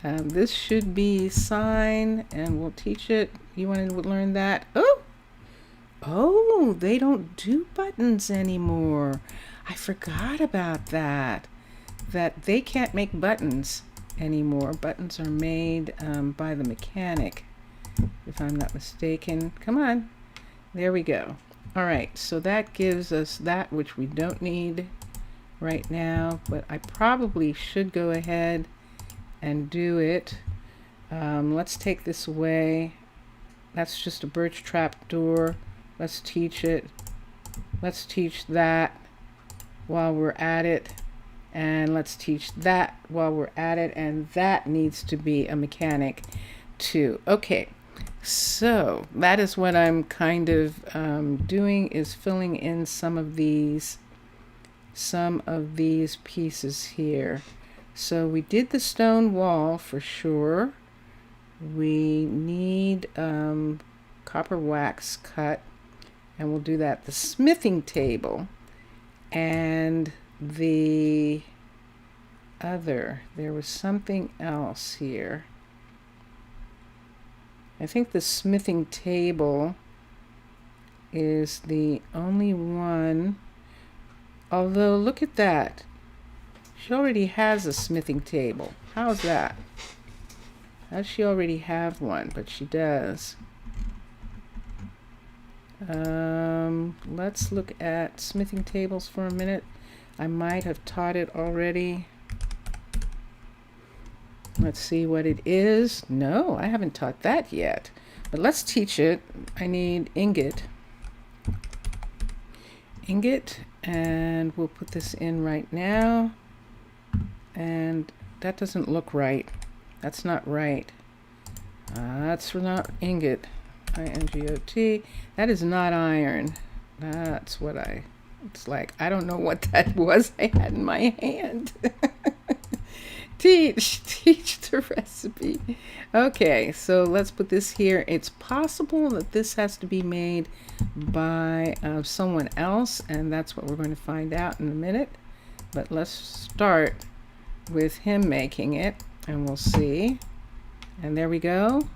This should be sign, and we'll teach it. You want to learn that? Oh, they don't do buttons anymore. I forgot about that. That they can't make buttons anymore. Buttons are made by the mechanic, if I'm not mistaken. Come on. There we go. All right, so that gives us that which we don't need right now, but I probably should go ahead and do it. Let's take this away. That's just a birch trap door. Let's teach it. Let's teach that while we're at it. And let's teach that while we're at it. And that needs to be a mechanic too. Okay, so that is what I'm kind of doing, is filling in some of these pieces here. So we did the stone wall for sure. We need copper wax cut, and we'll do that. The smithing table, and the other, there was something else here. I think the smithing table is the only one, although look at that, she already has a smithing table. How's that? How does she already have one? But she does. Let's look at smithing tables for a minute. I might have taught it already. Let's see what it is. No, I haven't taught that yet. But let's teach it. I need ingot. And we'll put this in right now. And that doesn't look right. That's not right. That's not ingot. I-N-G-O-T. That is not iron. That's what it's like. I don't know what that was I had in my hand. Teach the recipe. Okay, so let's put this here. It's possible that this has to be made by someone else, and that's what we're going to find out in a minute. But let's start with him making it, and we'll see. And there we go.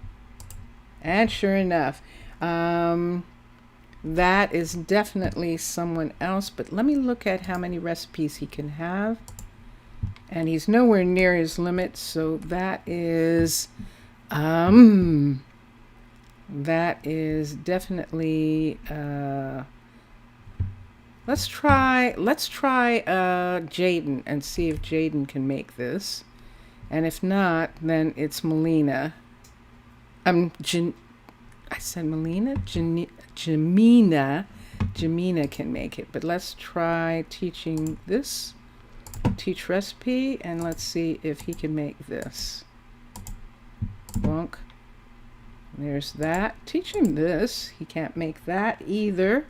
And sure enough, that is definitely someone else. But let me look at how many recipes he can have. And he's nowhere near his limit, so that is definitely let's try Jaden and see if Jaden can make this. And if not, then it's Melina. I said Melina? Jamina can make it. But let's try teaching this. Teach recipe, and let's see if he can make this. Bonk. There's that. Teach him this. He can't make that either.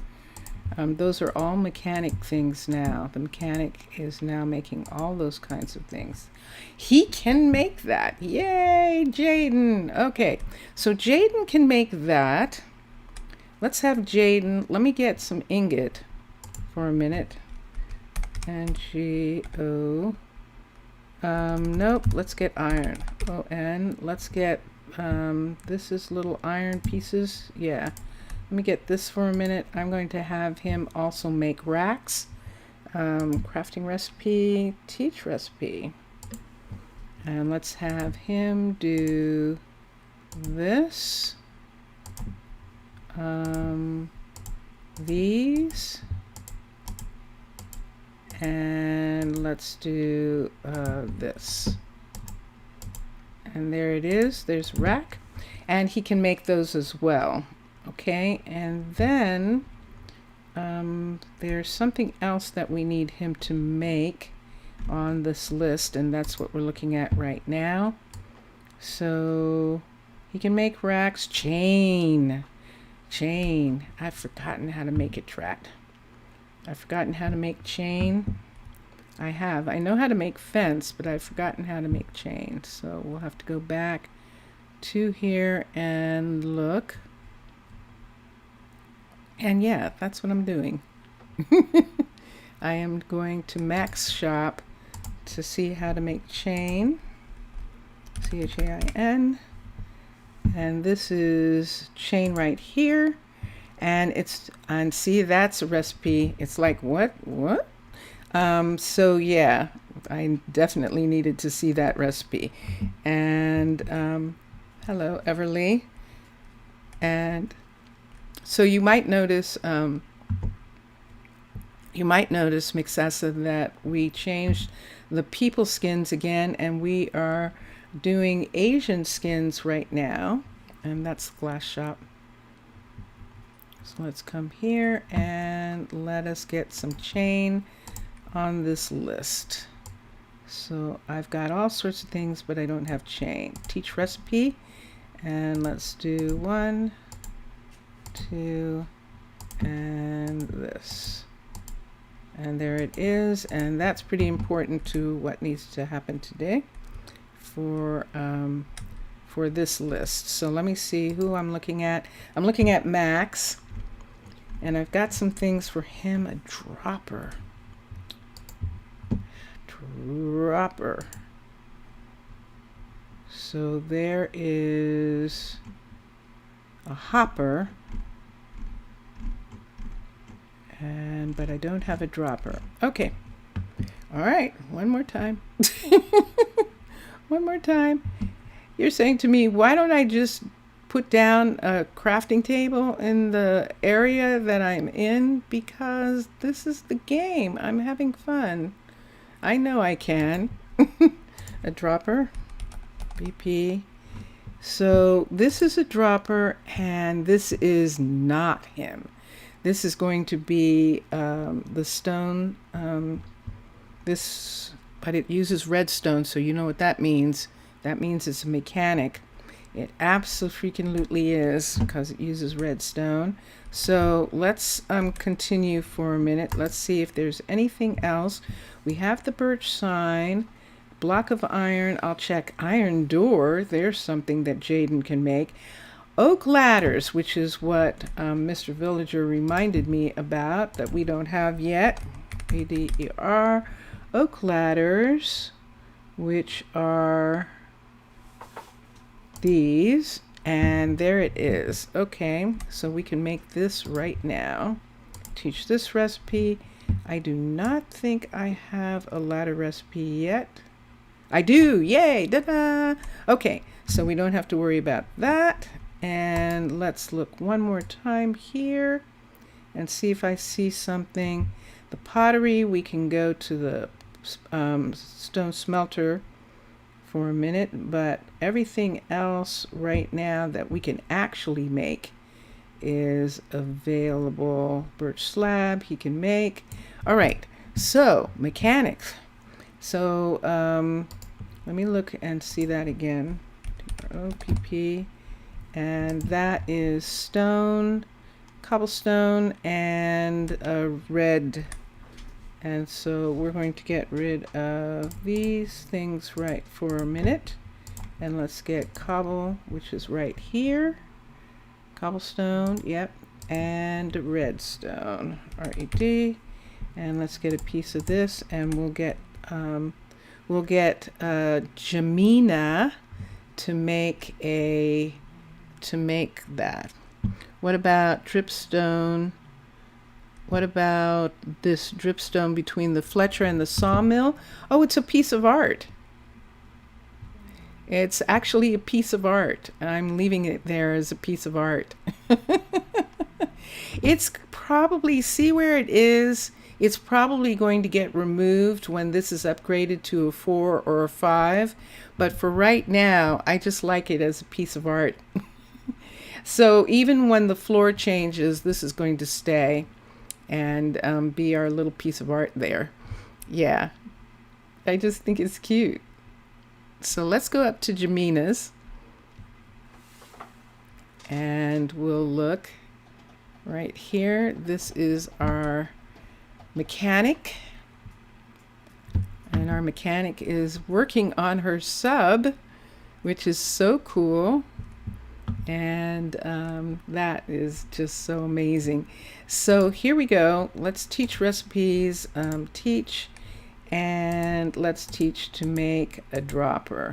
Those are all mechanic things now. The mechanic is now making all those kinds of things. He can make that. Yay, Jaden. Okay, so Jaden can make that. Let's have Jaden. Let me get some ingot for a minute. NGO. Nope, let's get iron. ON. Let's get, this is little iron pieces. Yeah. Let me get this for a minute. I'm going to have him also make racks. Crafting recipe, teach recipe. And let's have him do this. These. And let's do this. And there it is. There's rack. And he can make those as well. Okay, and then there's something else that we need him to make on this list, and that's what we're looking at right now. So he can make racks. Chain. I've forgotten how to make it, Drat. I've forgotten how to make chain. I know how to make fence, but I've forgotten how to make chain. So we'll have to go back to here and look. And yeah, that's what I'm doing. I am going to Max Shop to see how to make chain. CHAIN. And this is chain right here. And see, that's a recipe. It's like, what? So yeah, I definitely needed to see that recipe. And hello, Everly. And so you might notice, Mixessa, that we changed the people skins again, and we are doing Asian skins right now, and that's the glass shop. So let's come here and let us get some chain on this list. So I've got all sorts of things, but I don't have chain. Teach recipe, and let's do 1, 2, and this. And there it is, and that's pretty important to what needs to happen today for this list. So let me see who I'm looking at. I'm looking at Max, and I've got some things for him. A dropper. So there is a hopper, but I don't have a dropper. Okay. All right. One more time. One more time. You're saying to me, why don't I just put down a crafting table in the area that I'm in? Because this is the game. I'm having fun. I know I can. A dropper. BP. So this is a dropper, and this is not him. This is going to be the stone. But it uses redstone, so you know what that means. That means it's a mechanic. It absolutely is, because it uses redstone. So let's continue for a minute. Let's see if there's anything else. We have the birch sign, block of iron. I'll check iron door. There's something that Jaden can make. Oak ladders, which is what Mr. Villager reminded me about that we don't have yet. ADER. Oak ladders, which are these, and there it is. Okay, so we can make this right now. Teach this recipe. I do not think I have a ladder recipe yet. I do, yay, da-da! Okay, so we don't have to worry about that. And let's look one more time here and see if I see something. The pottery, we can go to the stone smelter for a minute, but everything else right now that we can actually make is available. Birch slab he can make. All right, so mechanics. So let me look and see that again. OPP, and that is stone, cobblestone and red. And so we're going to get rid of these things right for a minute. And let's get cobble, which is right here. Cobblestone, yep. And redstone, R-E-D. And let's get a piece of this, and we'll get Jamina to make that. What about dripstone? What about this dripstone between the Fletcher and the sawmill? Oh, it's a piece of art. It's actually a piece of art. I'm leaving it there as a piece of art. It's probably, see where it is? It's probably going to get removed when this is upgraded to a 4 or a 5. But for right now, I just like it as a piece of art. So even when the floor changes, this is going to stay and be our little piece of art there. Yeah, I just think it's cute. So let's go up to Jamina's and we'll look right here. This is our mechanic, and our mechanic is working on her sub, which is so cool. And that is just so amazing. So here we go. Let's teach recipes, teach, and let's teach to make a dropper.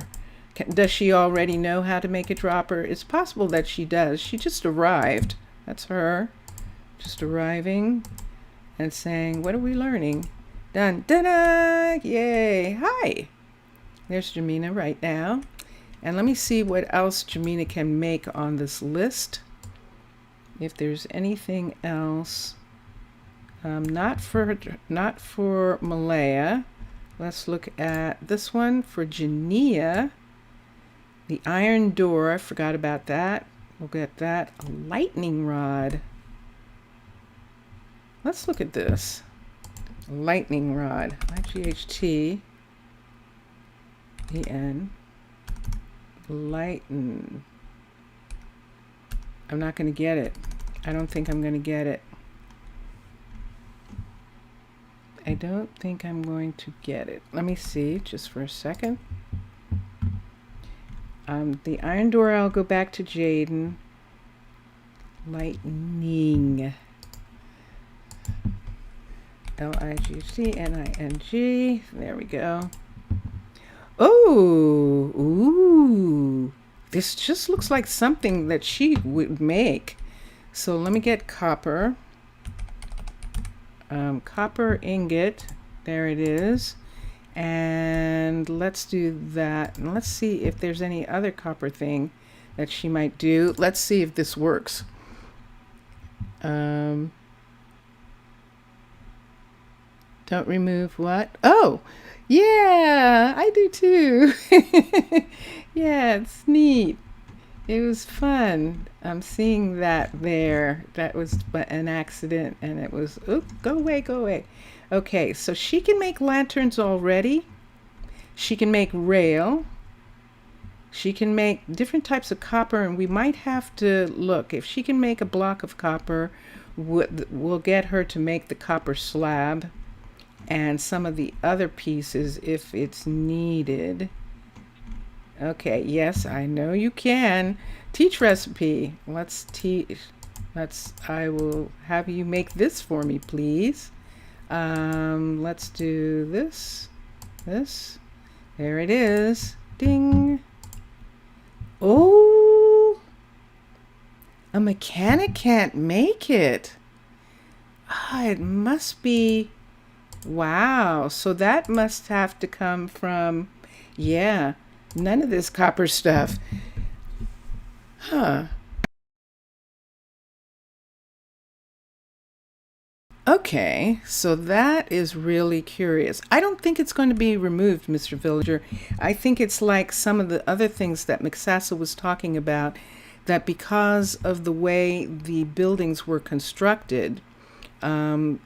Does she already know how to make a dropper? It's possible that she does. She just arrived. That's her, just arriving and saying, what are we learning? Dun, dun, dun, yay, hi. There's Jamina right now. And let me see what else Jamina can make on this list. If there's anything else, not for Malaya. Let's look at this one for Jania. The iron door, I forgot about that. We'll get that. A lightning rod. Let's look at this. A lightning rod. IGHT. EN. Lighten. I'm not going to get it. I don't think I'm going to get it. I don't think I'm going to get it. Let me see just for a second. The iron door, I'll go back to Jaden. Lightning. Lightning. There we go. Oh, ooh. This just looks like something that she would make. So let me get copper. Copper ingot. There it is. And let's do that. And let's see if there's any other copper thing that she might do. Let's see if this works. Don't remove what? Oh, yeah, I do too. Yeah, it's neat. It was fun. I'm seeing that there. That was an accident, and it was, oop, go away, go away. Okay, so she can make lanterns already. She can make rail. She can make different types of copper, and we might have to look. If she can make a block of copper, we'll get her to make the copper slab and some of the other pieces if it's needed. Okay, yes, I know you can. Teach recipe. Let's teach. I will have you make this for me, please. Let's do this. There it is. Ding. Oh, a mechanic can't make it. Ah, it must be. Wow, so that must have to come from, yeah, none of this copper stuff. Huh. Okay, so that is really curious. I don't think it's going to be removed, Mr. Villager. I think it's like some of the other things that Mixasa was talking about, that because of the way the buildings were constructed, I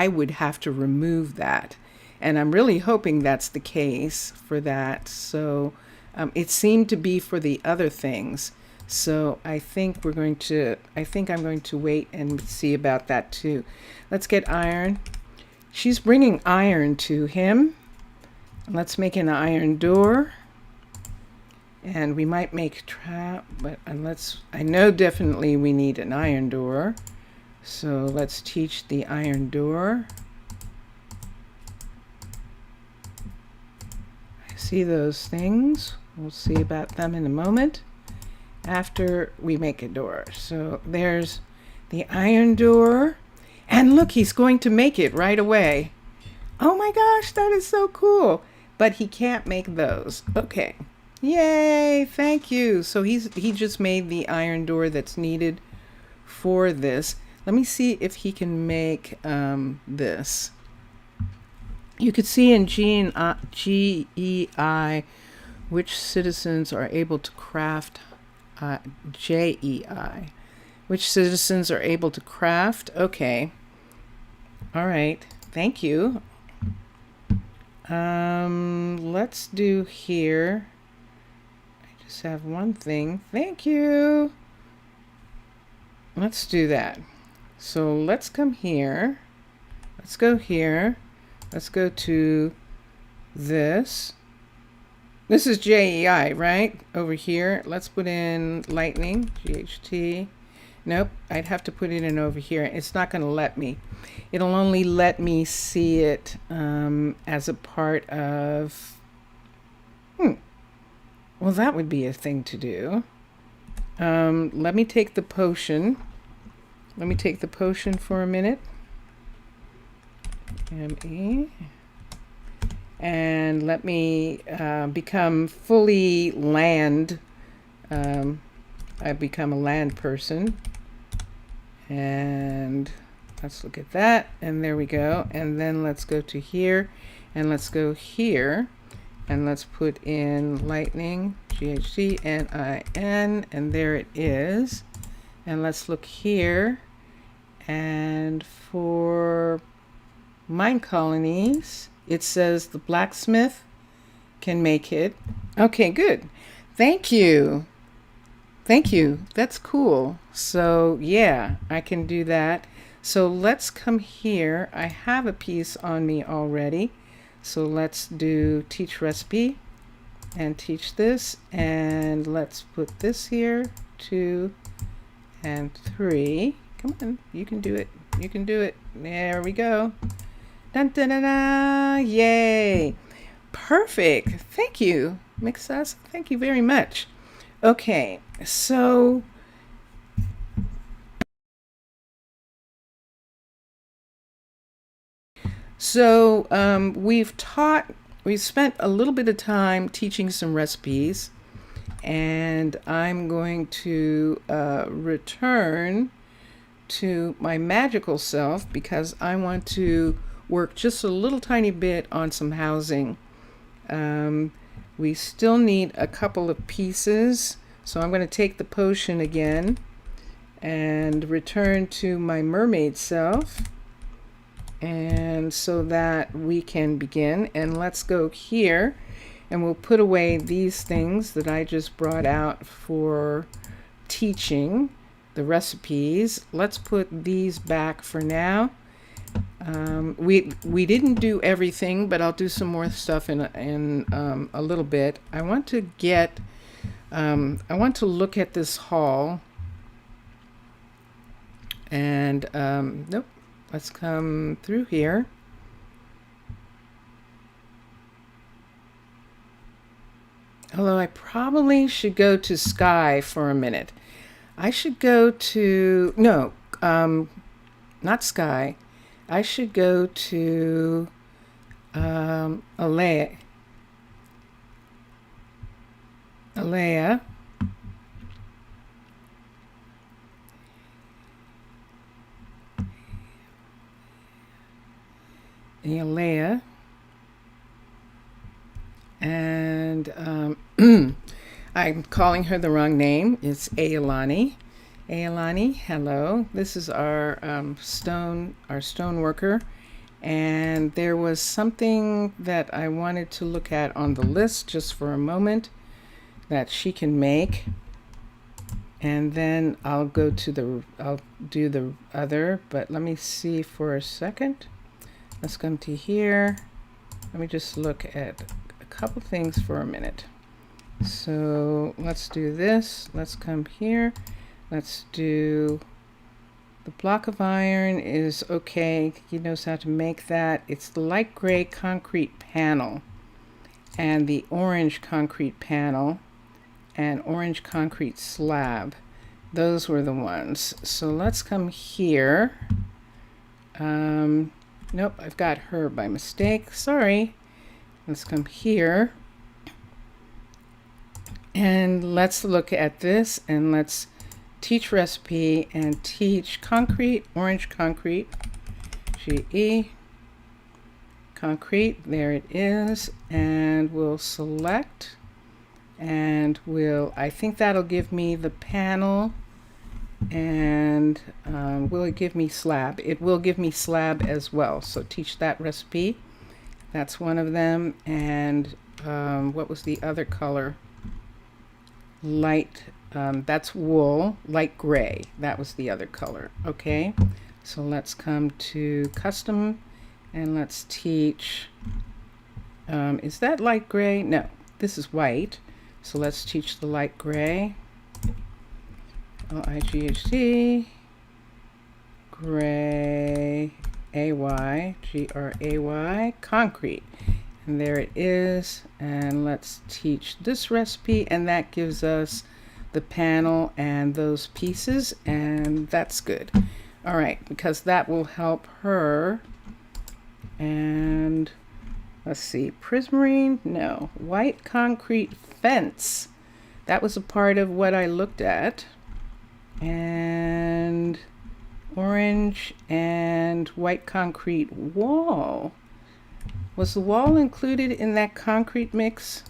would have to remove that. And I'm really hoping that's the case for that. So it seemed to be for the other things. So I think I'm going to wait and see about that too. Let's get iron. She's bringing iron to him. Let's make an iron door. And we might make trap, but I know definitely we need an iron door. So let's teach the iron door. I see those things. We'll see about them in a moment after we make a door. So there's the iron door. And look, he's going to make it right away. Oh my gosh, that is so cool. But he can't make those. Okay. Yay, thank you. So he just made the iron door that's needed for this. Let me see if he can make this. You could see in GEI which citizens are able to craft JEI. Which citizens are able to craft? Okay. All right. Thank you. Let's do here. I just have one thing. Thank you. Let's do that. So let's come here. Let's go here. Let's go to this. This is JEI, right? Over here. Let's put in lightning, GHT. Nope, I'd have to put it in over here. It's not going to let me. It'll only let me see it as a part of... Well, that would be a thing to do. Let me take the potion. Let me take the potion for a minute. ME. And let me become fully land. I become a land person. And let's look at that. And there we go. And then let's go to here. And let's go here. And let's put in lightning, GHC, NIN. And there it is. And let's look here. And for Minecolonies, it says the blacksmith can make it. Okay, good. Thank you. Thank you. That's cool. So yeah, I can do that. So let's come here. I have a piece on me already. So let's do teach recipe and teach this. And let's put this here, 2 and 3. Come on, you can do it. You can do it. There we go. Dun, dun, dun, dun. Yay. Perfect. Thank you, Mixas. Thank you very much. Okay, so we've spent a little bit of time teaching some recipes, and I'm going to return to my magical self because I want to work just a little tiny bit on some housing. We still need a couple of pieces, so I'm going to take the potion again and return to my mermaid self, and so that we can begin. And let's go here, and we'll put away these things that I just brought out for teaching the recipes. Let's put these back for now. We didn't do everything, but I'll do some more stuff in a little bit. I want to get I want to look at this hall, and nope, let's come through here. Although I probably should go to Sky for a minute. I should go to not Sky. I should go to Alea. Alea. Alea. And I'm calling her the wrong name. It's Aelani. Aelani, hello. This is our stone worker, and there was something that I wanted to look at on the list just for a moment that she can make. And then I'll do the other, but let me see for a second. Let's come to here. Let me just look at a couple things for a minute. So let's do this. Let's come here. Let's do the block of iron is okay. He knows how to make that. It's the light gray concrete panel and the orange concrete panel and orange concrete slab. Those were the ones. So let's come here. Nope, I've got her by mistake. Sorry. Let's come here. And let's look at this and let's teach recipe and teach concrete, orange concrete, GE, concrete, there it is. And we'll select and I think that'll give me the panel. And will it give me slab? It will give me slab as well. So teach that recipe. That's one of them. And what was the other color? Light, that's wool, light gray. That was the other color. Okay, so let's come to custom and let's teach. Is that light gray? No, this is white. So let's teach the light gray. Light, gray, gray, concrete. And there it is. And let's teach this recipe. And that gives us the panel and those pieces. And that's good. All right, because that will help her. And let's see, prismarine, no. White concrete fence. That was a part of what I looked at. And orange and white concrete wall. Was the wall included in that concrete mix?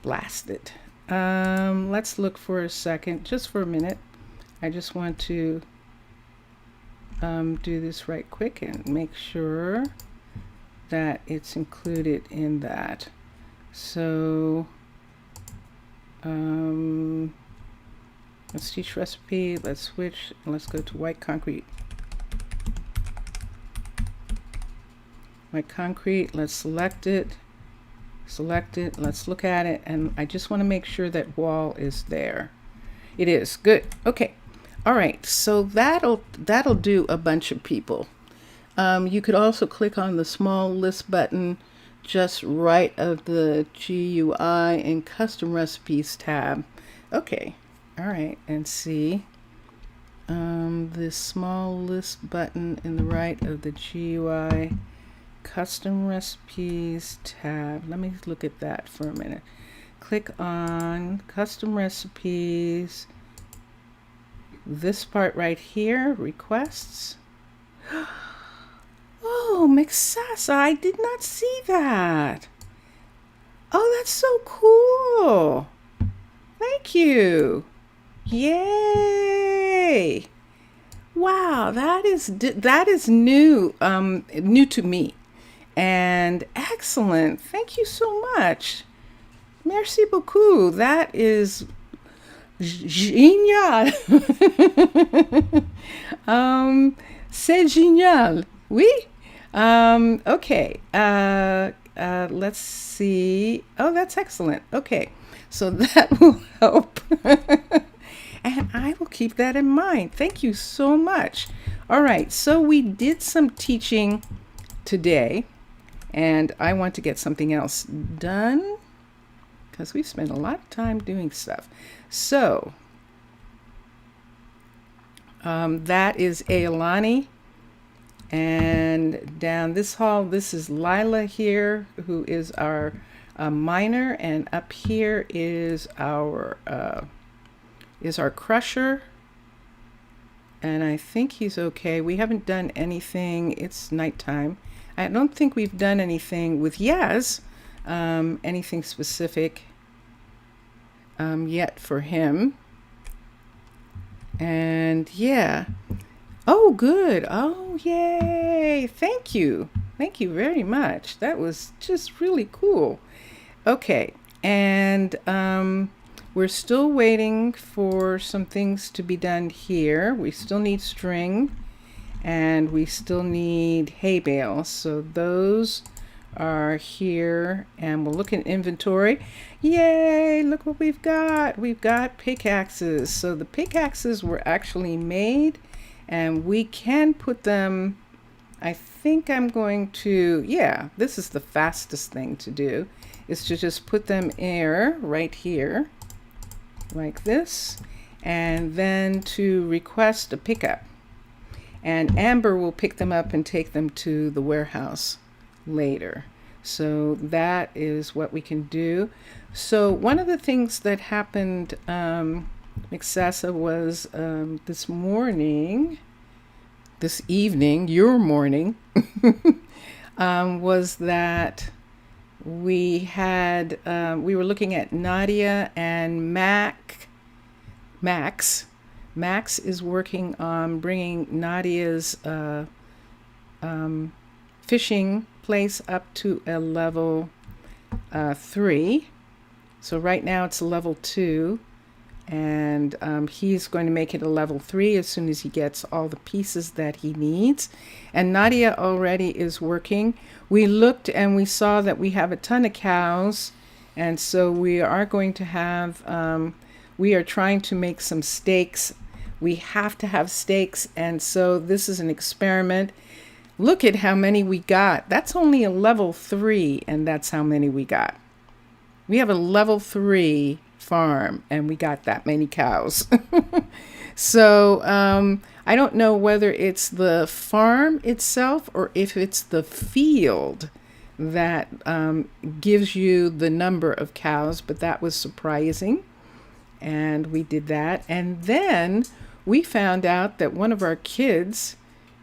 Blast it. Let's look for a second, just for a minute. I just want to do this right quick and make sure that it's included in that. So let's teach recipe, let's switch, and let's go to white concrete. White concrete, let's select it, let's look at it, and I just want to make sure that wall is there. It is, good, okay. All right, so that'll do a bunch of people. You could also click on the small list button just right of the GUI and custom recipes tab. Okay, all right, and see this small list button in the right of the GUI custom recipes tab. Let me look at that for a minute. Click on custom recipes. This part right here, requests. Oh, Mixasa, I did not see that. Oh, that's so cool. Thank you. Yay. Wow, that is new, new to me. And excellent. Thank you so much. Merci beaucoup. That is génial. C'est génial. Oui. Okay. Let's see. Oh, that's excellent. Okay. So that will help. And I will keep that in mind. Thank you so much. All right. So we did some teaching today, and I want to get something else done because we spent a lot of time doing stuff. So that is Ailani. And down this hall, this is Lila here, who is our miner, and up here is our crusher. And I think he's okay. We haven't done anything. It's nighttime. I don't think we've done anything with Yaz, anything specific yet for him. And yeah. Oh, good. Oh, yay. Thank you. Thank you very much. That was just really cool. Okay. And We're still waiting for some things to be done here. We still need string and we still need hay bales. So those are here, and we'll look at inventory. Yay, look what we've got. We've got pickaxes. So the pickaxes were actually made and we can put them, I think I'm going to, yeah, this is the fastest thing to do, is to just put them right here, like this, and then to request a pickup. And Amber will pick them up and take them to the warehouse later. So that is what we can do. So one of the things that happened, Mixasa, was this evening, your morning, was that we were looking at Nadia and Max. Max is working on bringing Nadia's fishing place up to a level 3. So right now it's a level 2, and he's going to make it a level 3 as soon as he gets all the pieces that he needs. And Nadia already is working. We looked and we saw that we have a ton of cows, and so we are going to have, we are trying to make some steaks. We have to have steaks, and so this is an experiment. Look at how many we got. That's only a level 3, and that's how many we got. We have a level 3 farm, and we got that many cows. So I don't know whether it's the farm itself or if it's the field that gives you the number of cows, but that was surprising. And we did that. And then we found out that one of our kids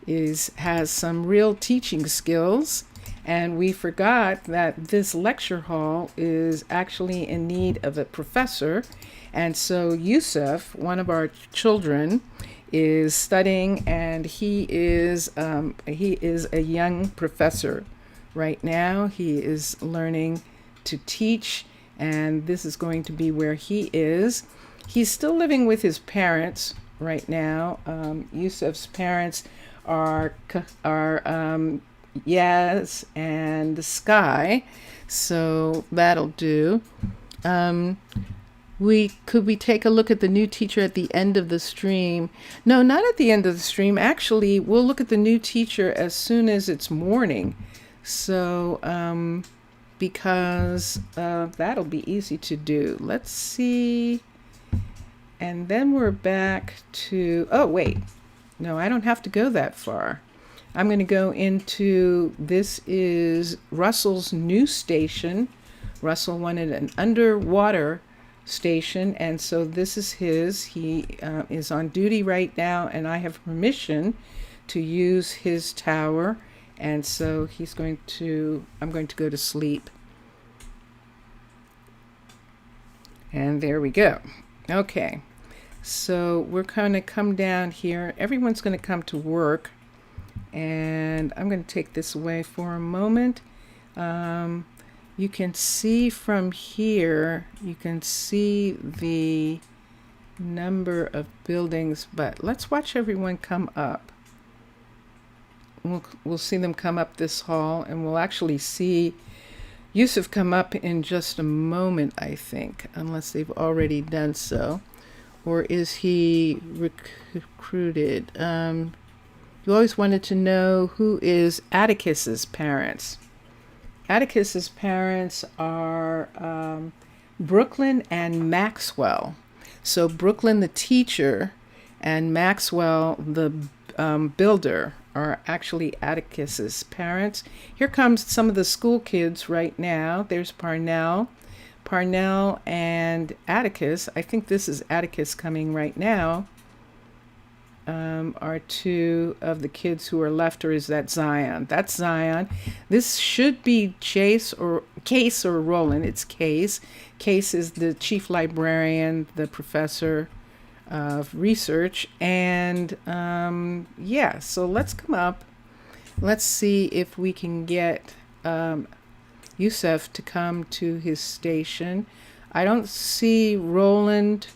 has some real teaching skills, and we forgot that this lecture hall is actually in need of a professor. And so Yousef, one of our children, is studying, and he is a young professor right now. He is learning to teach, and this is going to be where he is. He's still living with his parents right now. Yousef's parents are Yaz and Sky, so that'll do. We take a look at the new teacher at the end of the stream? No, not at the end of the stream. Actually, we'll look at the new teacher as soon as it's morning. So because that'll be easy to do. Let's see. And then we're back to, oh wait, no, I don't have to go that far. I'm going to go into, this is Russell's new station. Russell wanted an underwater station, and so this is his. He is on duty right now, and I have permission to use his tower, and so I'm going to go to sleep. And there we go. Okay, so we're going to come down here. Everyone's going to come to work. And I'm going to take this away for a moment. You can see from here, you can see the number of buildings, but let's watch everyone come up. We'll see them come up this hall, and we'll actually see Yousef come up in just a moment, I think, unless they've already done so. Or is he recruited? You always wanted to know who is Atticus's parents. Atticus's parents are Brooklyn and Maxwell. So Brooklyn, the teacher, and Maxwell, the builder, are actually Atticus's parents. Here comes some of the school kids right now. There's Parnell and Atticus. I think this is Atticus coming right now. Are two of the kids who are left, or is that Zion? That's Zion. This should be Kase or Roland. It's Kase. Kase is the chief librarian, the professor of research, and yeah. So let's come up. Let's see if we can get Yousef to come to his station. I don't see Roland.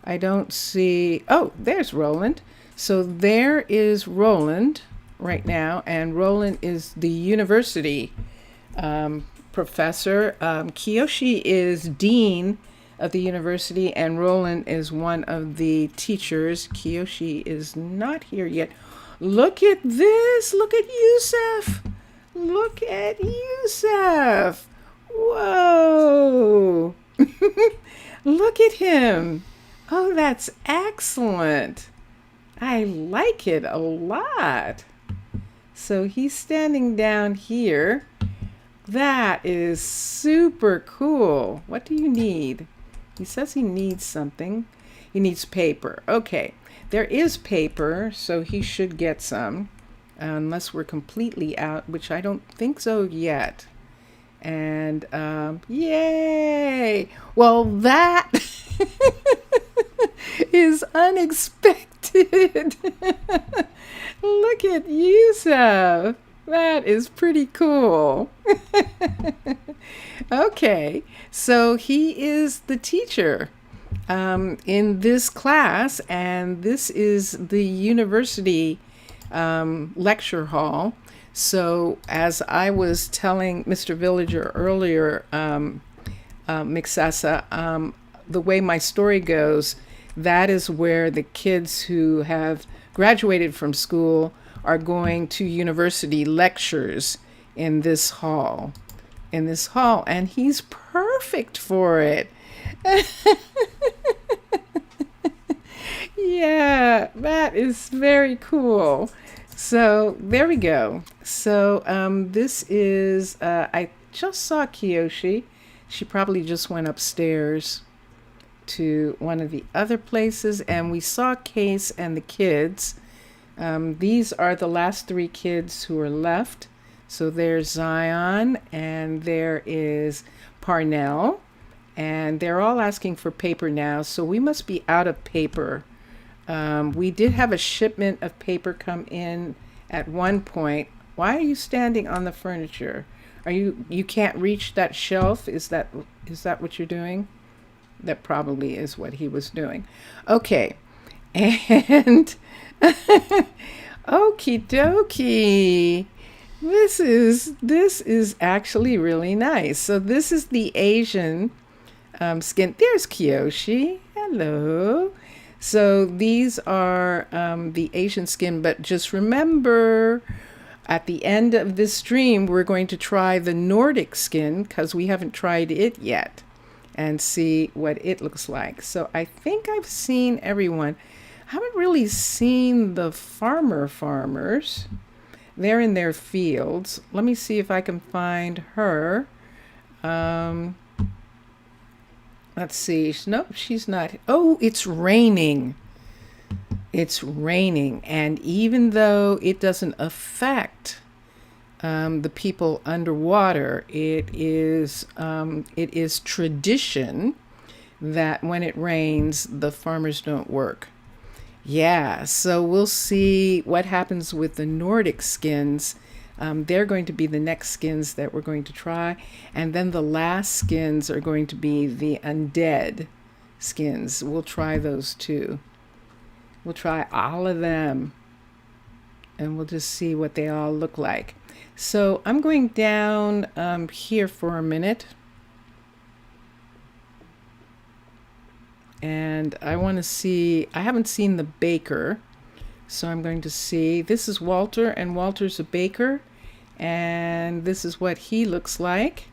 I don't see, oh, there's Roland. So there is Roland right now, and Roland is the university professor. Kiyoshi is dean of the university, and Roland is one of the teachers. Kiyoshi is not here yet. Look at this. Look at Yousef. Look at Yousef. Whoa. Look at him. Oh, that's excellent. I like it a lot. So he's standing down here. That is super cool. What do you need? He says he needs something. He needs paper. Okay, there is paper, so he should get some, unless we're completely out, which I don't think so yet. And yay! Well, that is unexpected. Look at Yousef. That is pretty cool. Okay, so he is the teacher in this class, and this is the university lecture hall. So as I was telling Mr. Villager earlier, Mixasa, the way my story goes, that is where the kids who have graduated from school are going to university lectures in this hall. And he's perfect for it. Yeah, that is very cool. So there we go. So this is, I just saw Kiyoshi. She probably just went upstairs to one of the other places, and we saw Kase and the kids. These are the last three kids who are left. So there's Zion, and there is Parnell, and they're all asking for paper now. So we must be out of paper. We did have a shipment of paper come in at one point. Why are you standing on the furniture? You can't reach that shelf? Is that what you're doing? That probably is what he was doing. Okay. And okie dokie. This is actually really nice. So this is the Asian skin. There's Kiyoshi. Hello. So these are the Asian skin, but just remember, at the end of this stream, we're going to try the Nordic skin because we haven't tried it yet, and see what it looks like. So I think I've seen everyone. I haven't really seen the farmers. They're in their fields. Let me see if I can find her. Let's see. Nope, she's not. Oh, it's raining. It's raining. And even though it doesn't affect the people underwater, it is tradition that when it rains, the farmers don't work. Yeah, so we'll see what happens with the Nordic skins. They're going to be the next skins that we're going to try. And then the last skins are going to be the undead skins. We'll try those too. We'll try all of them. And we'll just see what they all look like. So I'm going down here for a minute. And I want to see, I haven't seen the baker. So I'm going to see, this is Walter, and Walter's a baker. And this is what he looks like.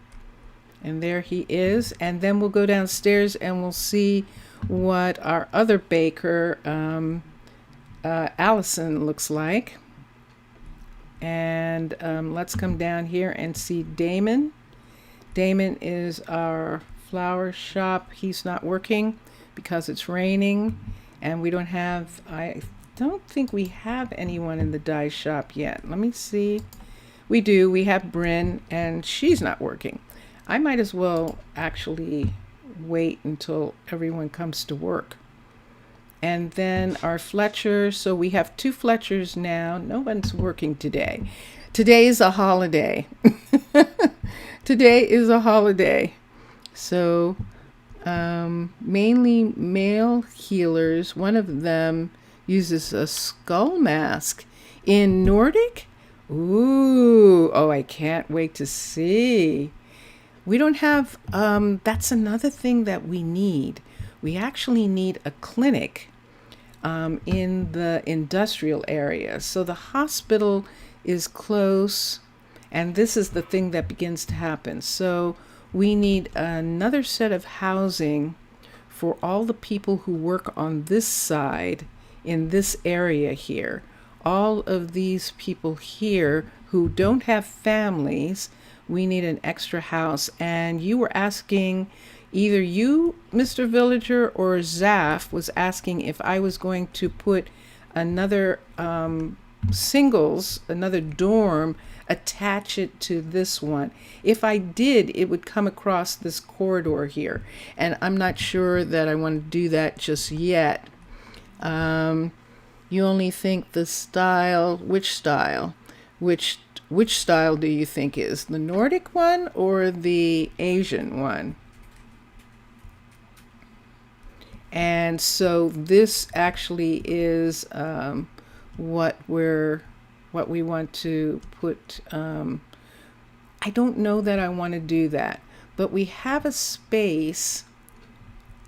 And there he is. And then we'll go downstairs and we'll see what our other baker, Allison, looks like. And let's come down here and see Damon. Damon is our flower shop. He's not working because it's raining, and we don't have, I don't think we have anyone in the dye shop yet. Let me see. We do. We have Bryn, and she's not working. I might as well actually wait until everyone comes to work. And then our Fletcher, so we have 2 Fletchers now. No one's working today. Today is a holiday. Today is a holiday. So mainly male healers. One of them uses a skull mask. In Nordic? Ooh, oh, I can't wait to see. We don't have, that's another thing that we need. We actually need a clinic in the industrial area. So the hospital is close, and this is the thing that begins to happen. So we need another set of housing for all the people who work on this side in this area here. All of these people here who don't have families, we need an extra house. And you were asking, either you, Mr. Villager, or Zaf was asking if I was going to put another another dorm, attach it to this one. If I did, it would come across this corridor here. And I'm not sure that I want to do that just yet. You only think the style, which style? Which style do you think is? The Nordic one or the Asian one? And so this actually is what we want to put. I don't know that I want to do that, but we have a space,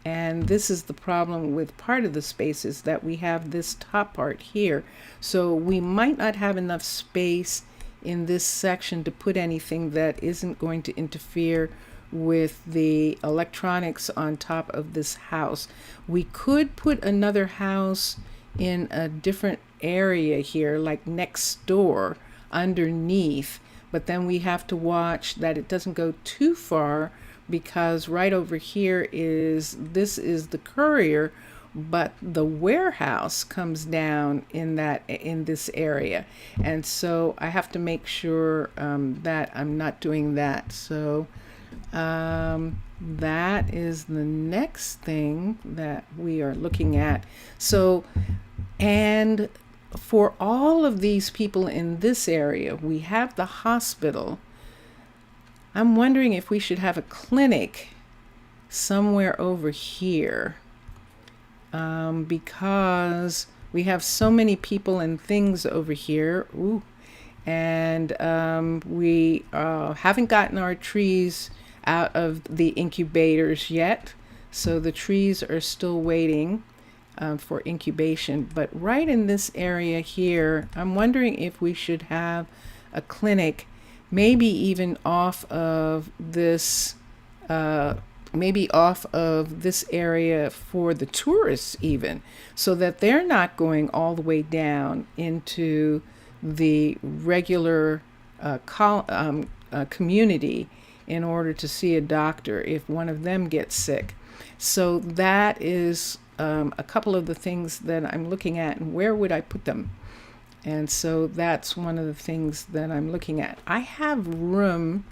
and this is the problem with part of the space, is that we have this top part here. So we might not have enough space in this section to put anything that isn't going to interfere with the electronics on top of this house. We could put another house in a different area here, like next door underneath, but then we have to watch that it doesn't go too far, because right over here is the courier, but the warehouse comes down in this area, and so I have to make sure that I'm not doing that. So that is the next thing that we are looking at. So, and for all of these people in this area, we have the hospital. I'm wondering if we should have a clinic somewhere over here, because we have so many people and things over here. Ooh. And we haven't gotten our trees out of the incubators yet, so the trees are still waiting for incubation. But right in this area here, I'm wondering if we should have a clinic, maybe even off of this area for the tourists even, so that they're not going all the way down into the regular community in order to see a doctor if one of them gets sick. So that is a couple of the things that I'm looking at, and where would I put them? And so that's one of the things that I'm looking at. I have room.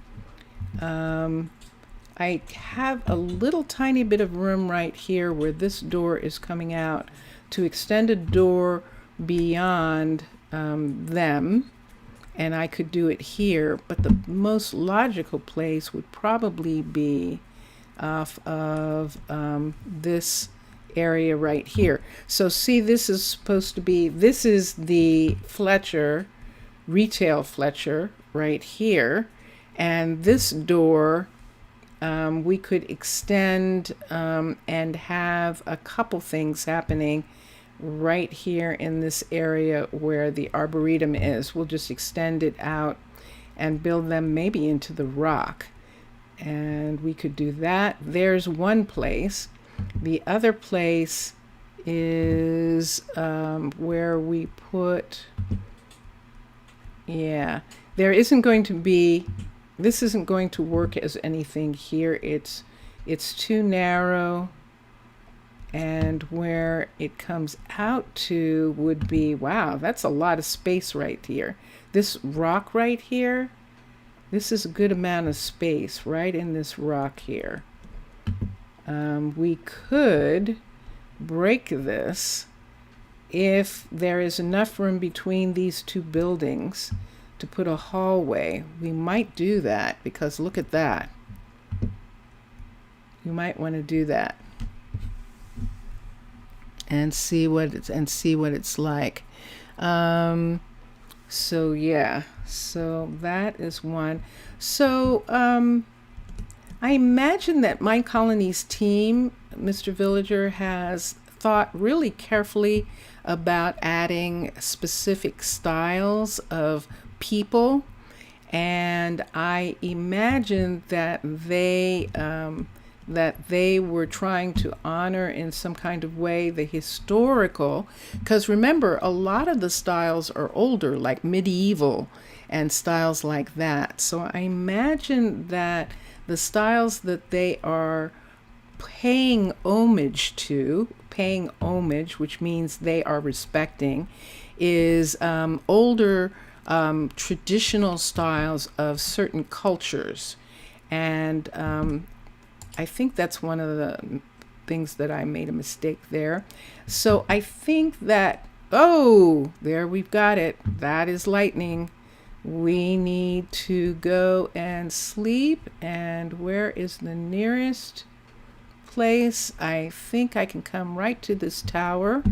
I have a little tiny bit of room right here where this door is coming out to extend a door beyond them, and I could do it here, but the most logical place would probably be off of this area right here. So see, this is the Fletcher, retail Fletcher right here, and this door we could extend and have a couple things happening right here in this area where the arboretum is. We'll just extend it out and build them maybe into the rock, and we could do that. There's one place. The other place is where we put, yeah, there isn't going to be, this isn't going to work as anything here. It's too narrow, and where it comes out to would be, wow, that's a lot of space right here. This rock right here, this is a good amount of space right in this rock here. We could break this if there is enough room between these two buildings to put a hallway. We might do that, because look at that. You might want to do that and see what it's like. So yeah, so that is one. So I imagine that Minecolonies team, Mr. Villager, has thought really carefully about adding specific styles of people, and I imagine that they were trying to honor in some kind of way the historical, because remember, a lot of the styles are older, like medieval and styles like that. So I imagine that the styles that they are paying homage, which means they are respecting, is older traditional styles of certain cultures. And I think that's one of the things that I made a mistake there. So I think that, oh, there we've got it. That is lightning. We need to go and sleep. And where is the nearest place? I think I can come right to this tower.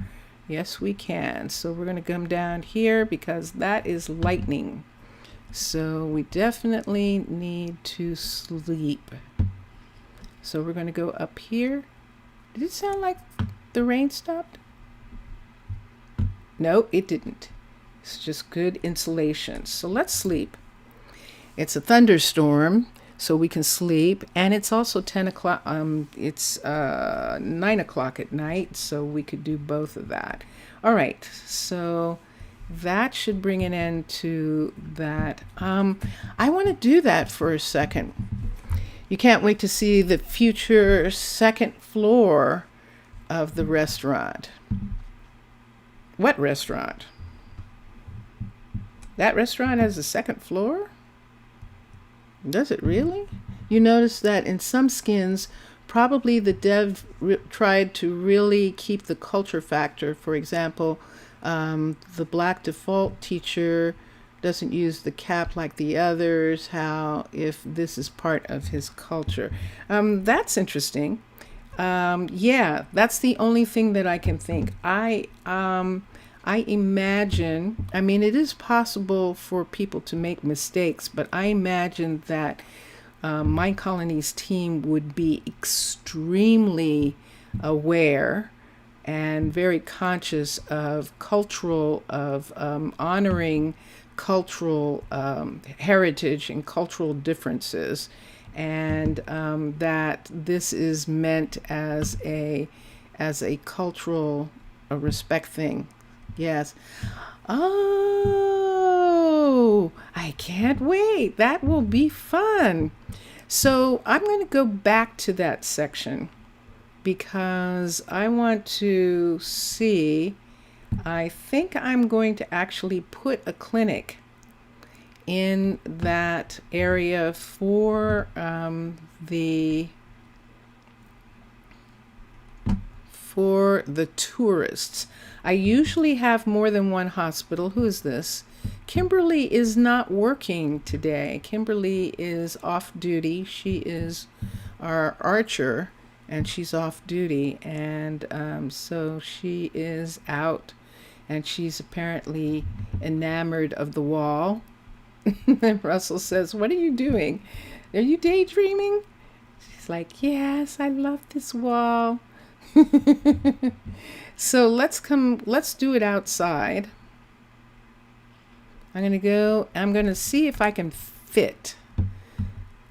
Yes, we can. So we're going to come down here because that is lightning. So we definitely need to sleep. So we're going to go up here. Did it sound like the rain stopped? No, it didn't. It's just good insulation. So let's sleep. It's a thunderstorm, so we can sleep. And it's also 10 o'clock. It's 9 o'clock at night, so we could do both of that. All right, so that should bring an end to that. I want to do that for a second. You can't wait to see the future second floor of the restaurant. What restaurant? That restaurant has a second floor? Does it really? You notice that in some skins, probably the dev tried to really keep the culture factor. For example, the black default teacher doesn't use the cap like the others, how if this is part of his culture. That's interesting. Yeah, that's the only thing that I can think. I imagine, I mean, it is possible for people to make mistakes, but I imagine that Minecolonies team would be extremely aware and very conscious of honoring cultural heritage and cultural differences, and that this is meant as a cultural respect thing. Yes. Oh, I can't wait. That will be fun. So I'm going to go back to that section because I want to see. I think I'm going to actually put a clinic in that area for the tourists. I usually have more than one hospital. Who is this? Kimberly is not working today. Kimberly is off duty. She is our archer, and she's off duty, and so she is out, and she's apparently enamored of the wall. And Russell says, "What are you doing? Are you daydreaming?" She's like, "Yes, I love this wall." So let's do it outside. I'm going to see if I can fit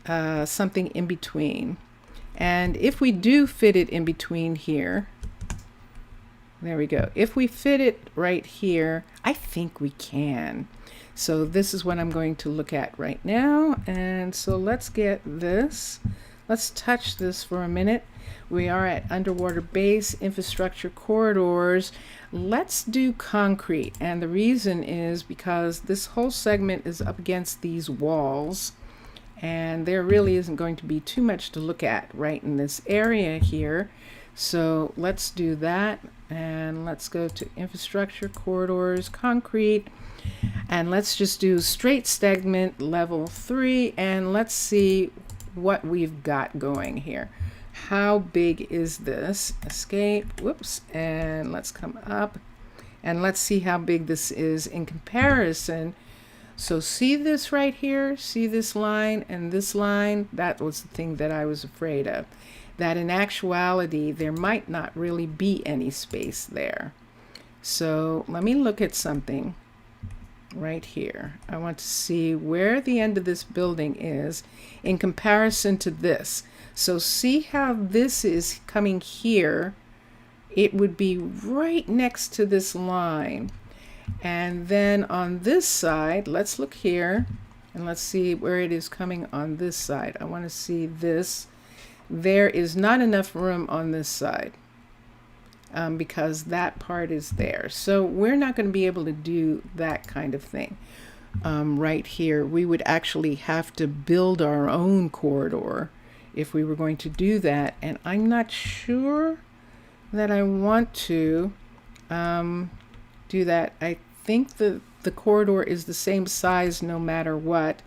something in between. And if we do fit it in between here, there we go. If we fit it right here, I think we can. So this is what I'm going to look at right now. And so let's get this. Let's touch this for a minute. We are at underwater base, infrastructure corridors. Let's do concrete. And the reason is because this whole segment is up against these walls, and there really isn't going to be too much to look at right in this area here. So let's do that, and let's go to infrastructure corridors, concrete, and let's just do straight segment level 3, and let's see what we've got going here. how big is this? Escape, whoops, and let's come up and let's see how big this is in comparison. So see this right here, see this line and this line? That was the thing that I was afraid of. That in actuality, there might not really be any space there. So let me look at something right here. I want to see where the end of this building is in comparison to this. So see how this is coming here. It would be right next to this line. And then on this side, let's look here and let's see where it is coming on this side. I want to see this. There is not enough room on this side because that part is there. So we're not going to be able to do that kind of thing right here. We would actually have to build our own corridor if we were going to do that. And I'm not sure that I want to do that. I think the corridor is the same size no matter what.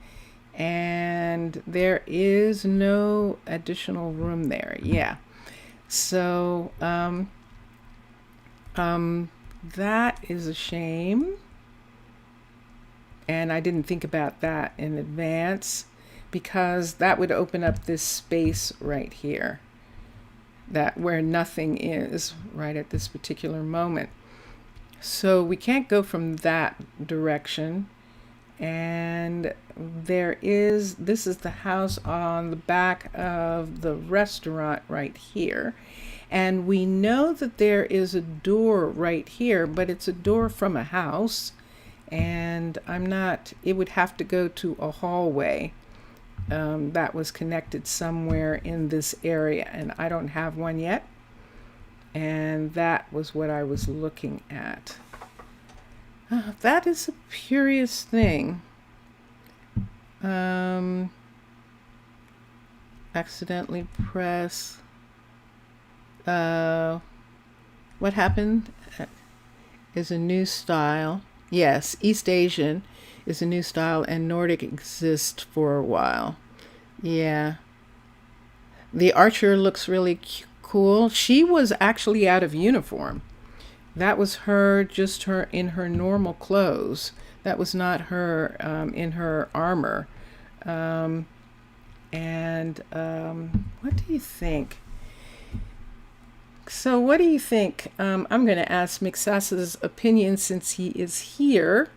And there is no additional room there. Yeah. So that is a shame. And I didn't think about that in advance because that would open up this space right here, that where nothing is right at this particular moment. So we can't go from that direction. And this is the house on the back of the restaurant right here. And we know that there is a door right here, but it's a door from a house. And it would have to go to a hallway that was connected somewhere in this area. And I don't have one yet. And that was what I was looking at. That is a curious thing. Accidentally press. What happened is a new style. Yes, East Asian is a new style and Nordic exists for a while. Yeah. The archer looks really cool. She was actually out of uniform. That was her, just her in her normal clothes. That was not her in her armor. What do you think? So what do you think? I'm going to ask Mixasa's opinion since he is here,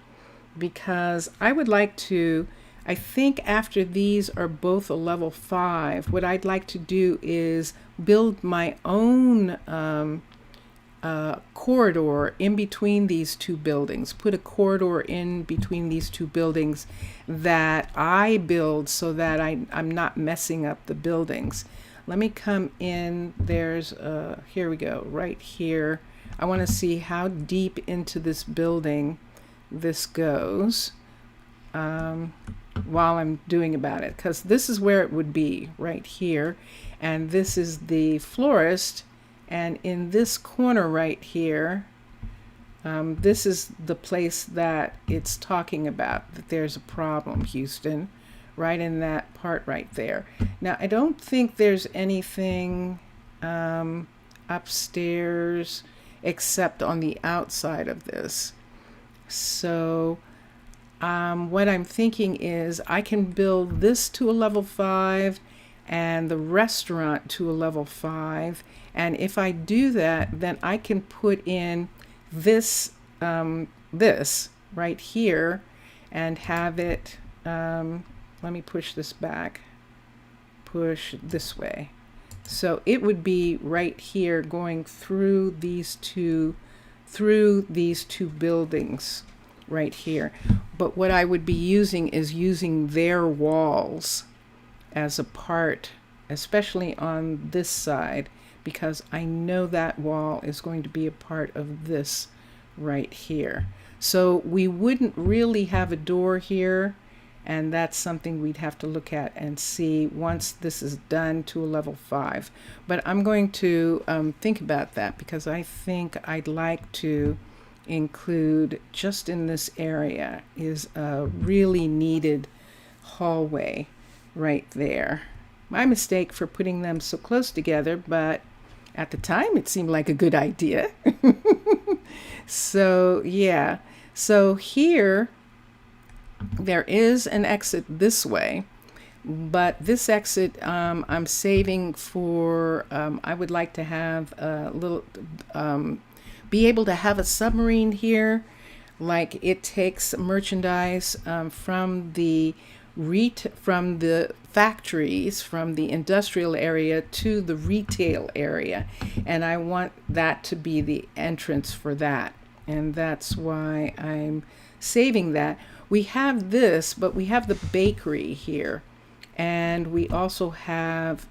because I would like to, I think after these are both a level 5, what I'd like to do is build my own corridor in between these two buildings, put a corridor in between these two buildings that I build so that I'm not messing up the buildings. Let me come in. There's here we go, right here. I want to see how deep into this building this goes while I'm doing about it, because this is where it would be right here, and this is the florist. And in this corner right here, this is the place that it's talking about, that there's a problem, Houston, right in that part right there. Now, I don't think there's anything upstairs except on the outside of this. So what I'm thinking is I can build this to a level 5 and the restaurant to a level 5. And if I do that, then I can put in this this right here and have it, let me push this back, push this way. So it would be right here going through these two buildings right here. But what I would be using is using their walls as a part, especially on this side, because I know that wall is going to be a part of this right here. So we wouldn't really have a door here, and that's something we'd have to look at and see once this is done to a level 5. But I'm going to think about that, because I think I'd like to include, just in this area, is a really needed hallway right there. My mistake for putting them so close together, but at the time it seemed like a good idea. So, yeah. So here there is an exit this way, but this exit I'm saving for, I would like to have a little, be able to have a submarine here. Like it takes merchandise from the from the factories, from the industrial area to the retail area, and I want that to be the entrance for that, and that's why I'm saving that. We have this, but we have the bakery here, and we also have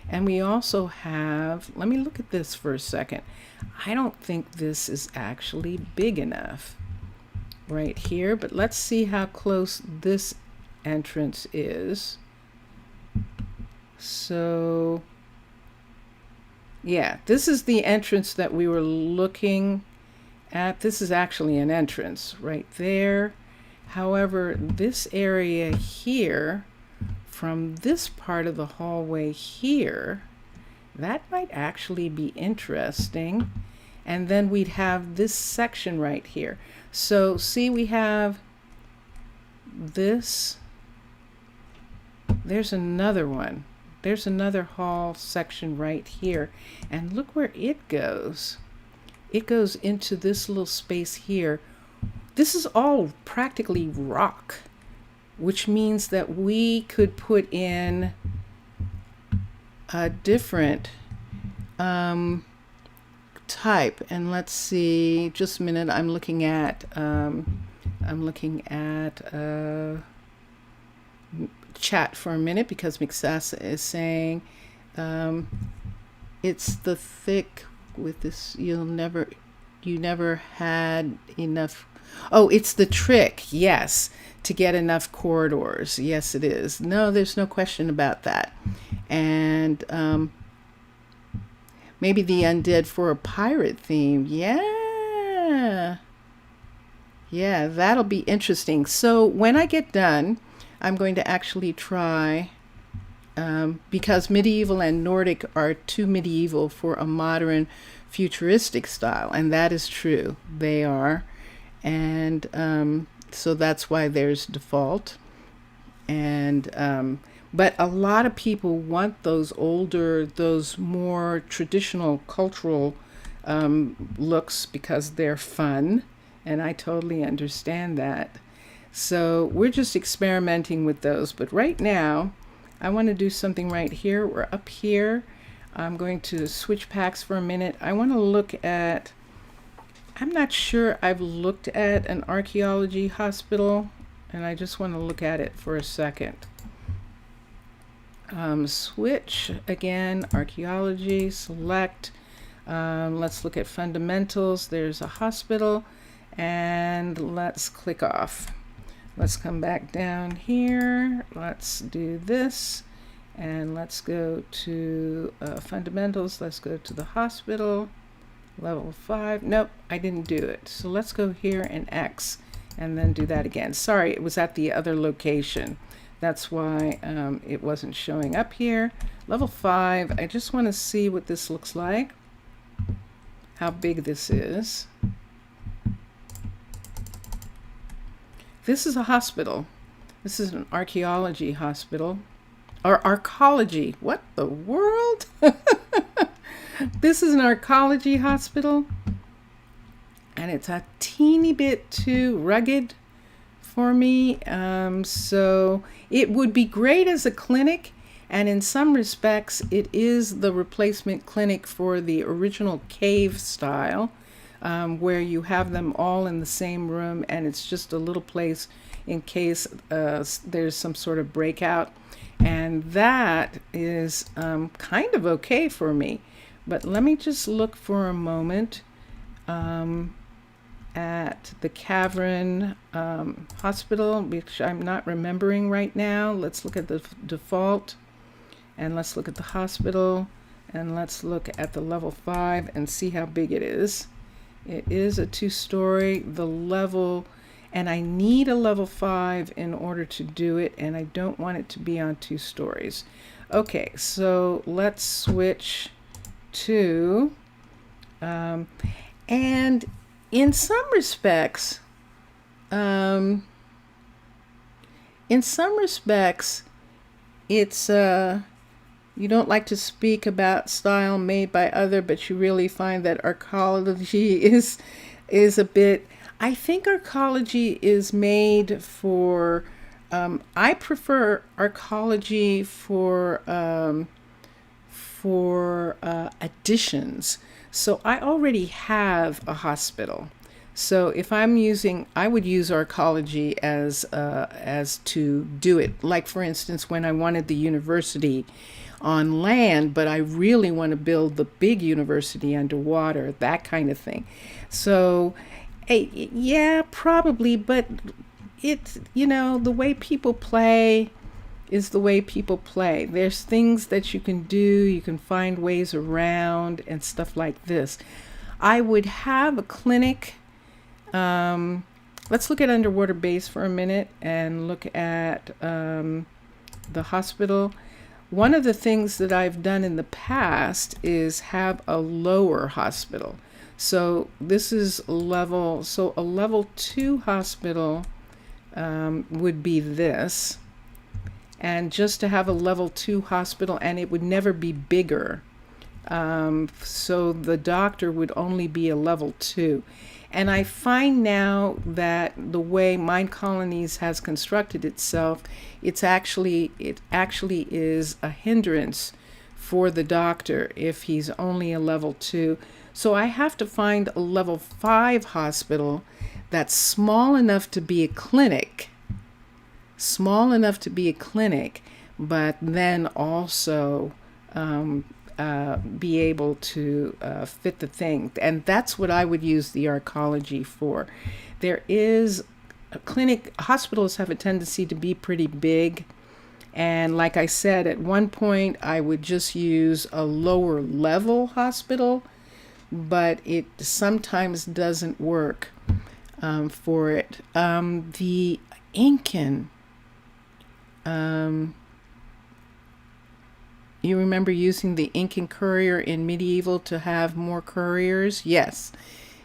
and we also have, let me look at this for a second. I don't think this is actually big enough right here, but let's see how close this entrance is. So yeah, this is the entrance that we were looking at. This is actually an entrance right there. However, this area here, from this part of the hallway here, that might actually be interesting. And then we'd have this section right here. So see, we have this. There's another one. There's another hall section right here. And look where it goes. It goes into this little space here. This is all practically rock, which means that we could put in a different type. And let's see, just a minute. I'm looking at chat for a minute, because Mixasa is saying it's the thick with this. You never had enough. Oh, it's the trick, yes, to get enough corridors. Yes, it is. No, there's no question about that. And maybe the undead for a pirate theme. Yeah, that'll be interesting. So when I get done, I'm going to actually try, because medieval and Nordic are too medieval for a modern futuristic style, and that is true. They are. And so that's why there's default. And but a lot of people want those older, those more traditional cultural looks because they're fun, and I totally understand that. So we're just experimenting with those. But right now, I want to do something right here. We're up here. I'm going to switch packs for a minute. I want to look at, I'm not sure I've looked at an archaeology hospital, and I just want to look at it for a second. Switch again, archaeology, select. Let's look at fundamentals. There's a hospital, and let's click off. Let's come back down here. Let's do this, and let's go to fundamentals. Let's go to the hospital. Level 5. Nope, I didn't do it. So let's go here and X and then do that again. Sorry, it was at the other location. That's why it wasn't showing up here. Level 5. I just want to see what this looks like, how big this is. This is a hospital. This is an archaeology hospital. Or archaeology. What the world? This is an archaeology hospital, and it's a teeny bit too rugged for me. So it would be great as a clinic, and in some respects it is the replacement clinic for the original cave style, where you have them all in the same room, and it's just a little place in case there's some sort of breakout. And that is kind of okay for me. But let me just look for a moment at the Cavern hospital, which I'm not remembering right now. Let's look at the default, and let's look at the hospital, and let's look at the level 5 and see how big it is. It is a 2-story. The level, and I need a level 5 in order to do it, and I don't want it to be on 2 stories. Okay, so let's switch to, and in some respects, um, in some respects, it's you don't like to speak about style made by other, but you really find that arcology is a bit. I think arcology is made for. I prefer arcology for additions. So I already have a hospital. So if I'm using, I would use arcology as to do it. Like for instance, when I wanted the university on land, but I really want to build the big university underwater, that kind of thing. So, yeah, probably, but it's, the way people play is the way people play. There's things that you can do, you can find ways around and stuff like this. I would have a clinic. Let's look at underwater base for a minute and look at the hospital. One of the things that I've done in the past is have a lower hospital. So this is level, so a level 2 hospital would be this. And just to have a level 2 hospital, and it would never be bigger. So the doctor would only be a level 2. And I find now that the way Minecolonies has constructed itself, it actually is a hindrance for the doctor if he's only a level 2. So I have to find a level 5 hospital that's small enough to be a clinic, but then also be able to fit the thing. And that's what I would use the arcology for. There is a clinic, hospitals have a tendency to be pretty big. And like I said, at one point I would just use a lower level hospital, but it sometimes doesn't work for it. The Incan, you remember using the Incan courier in medieval to have more couriers? Yes.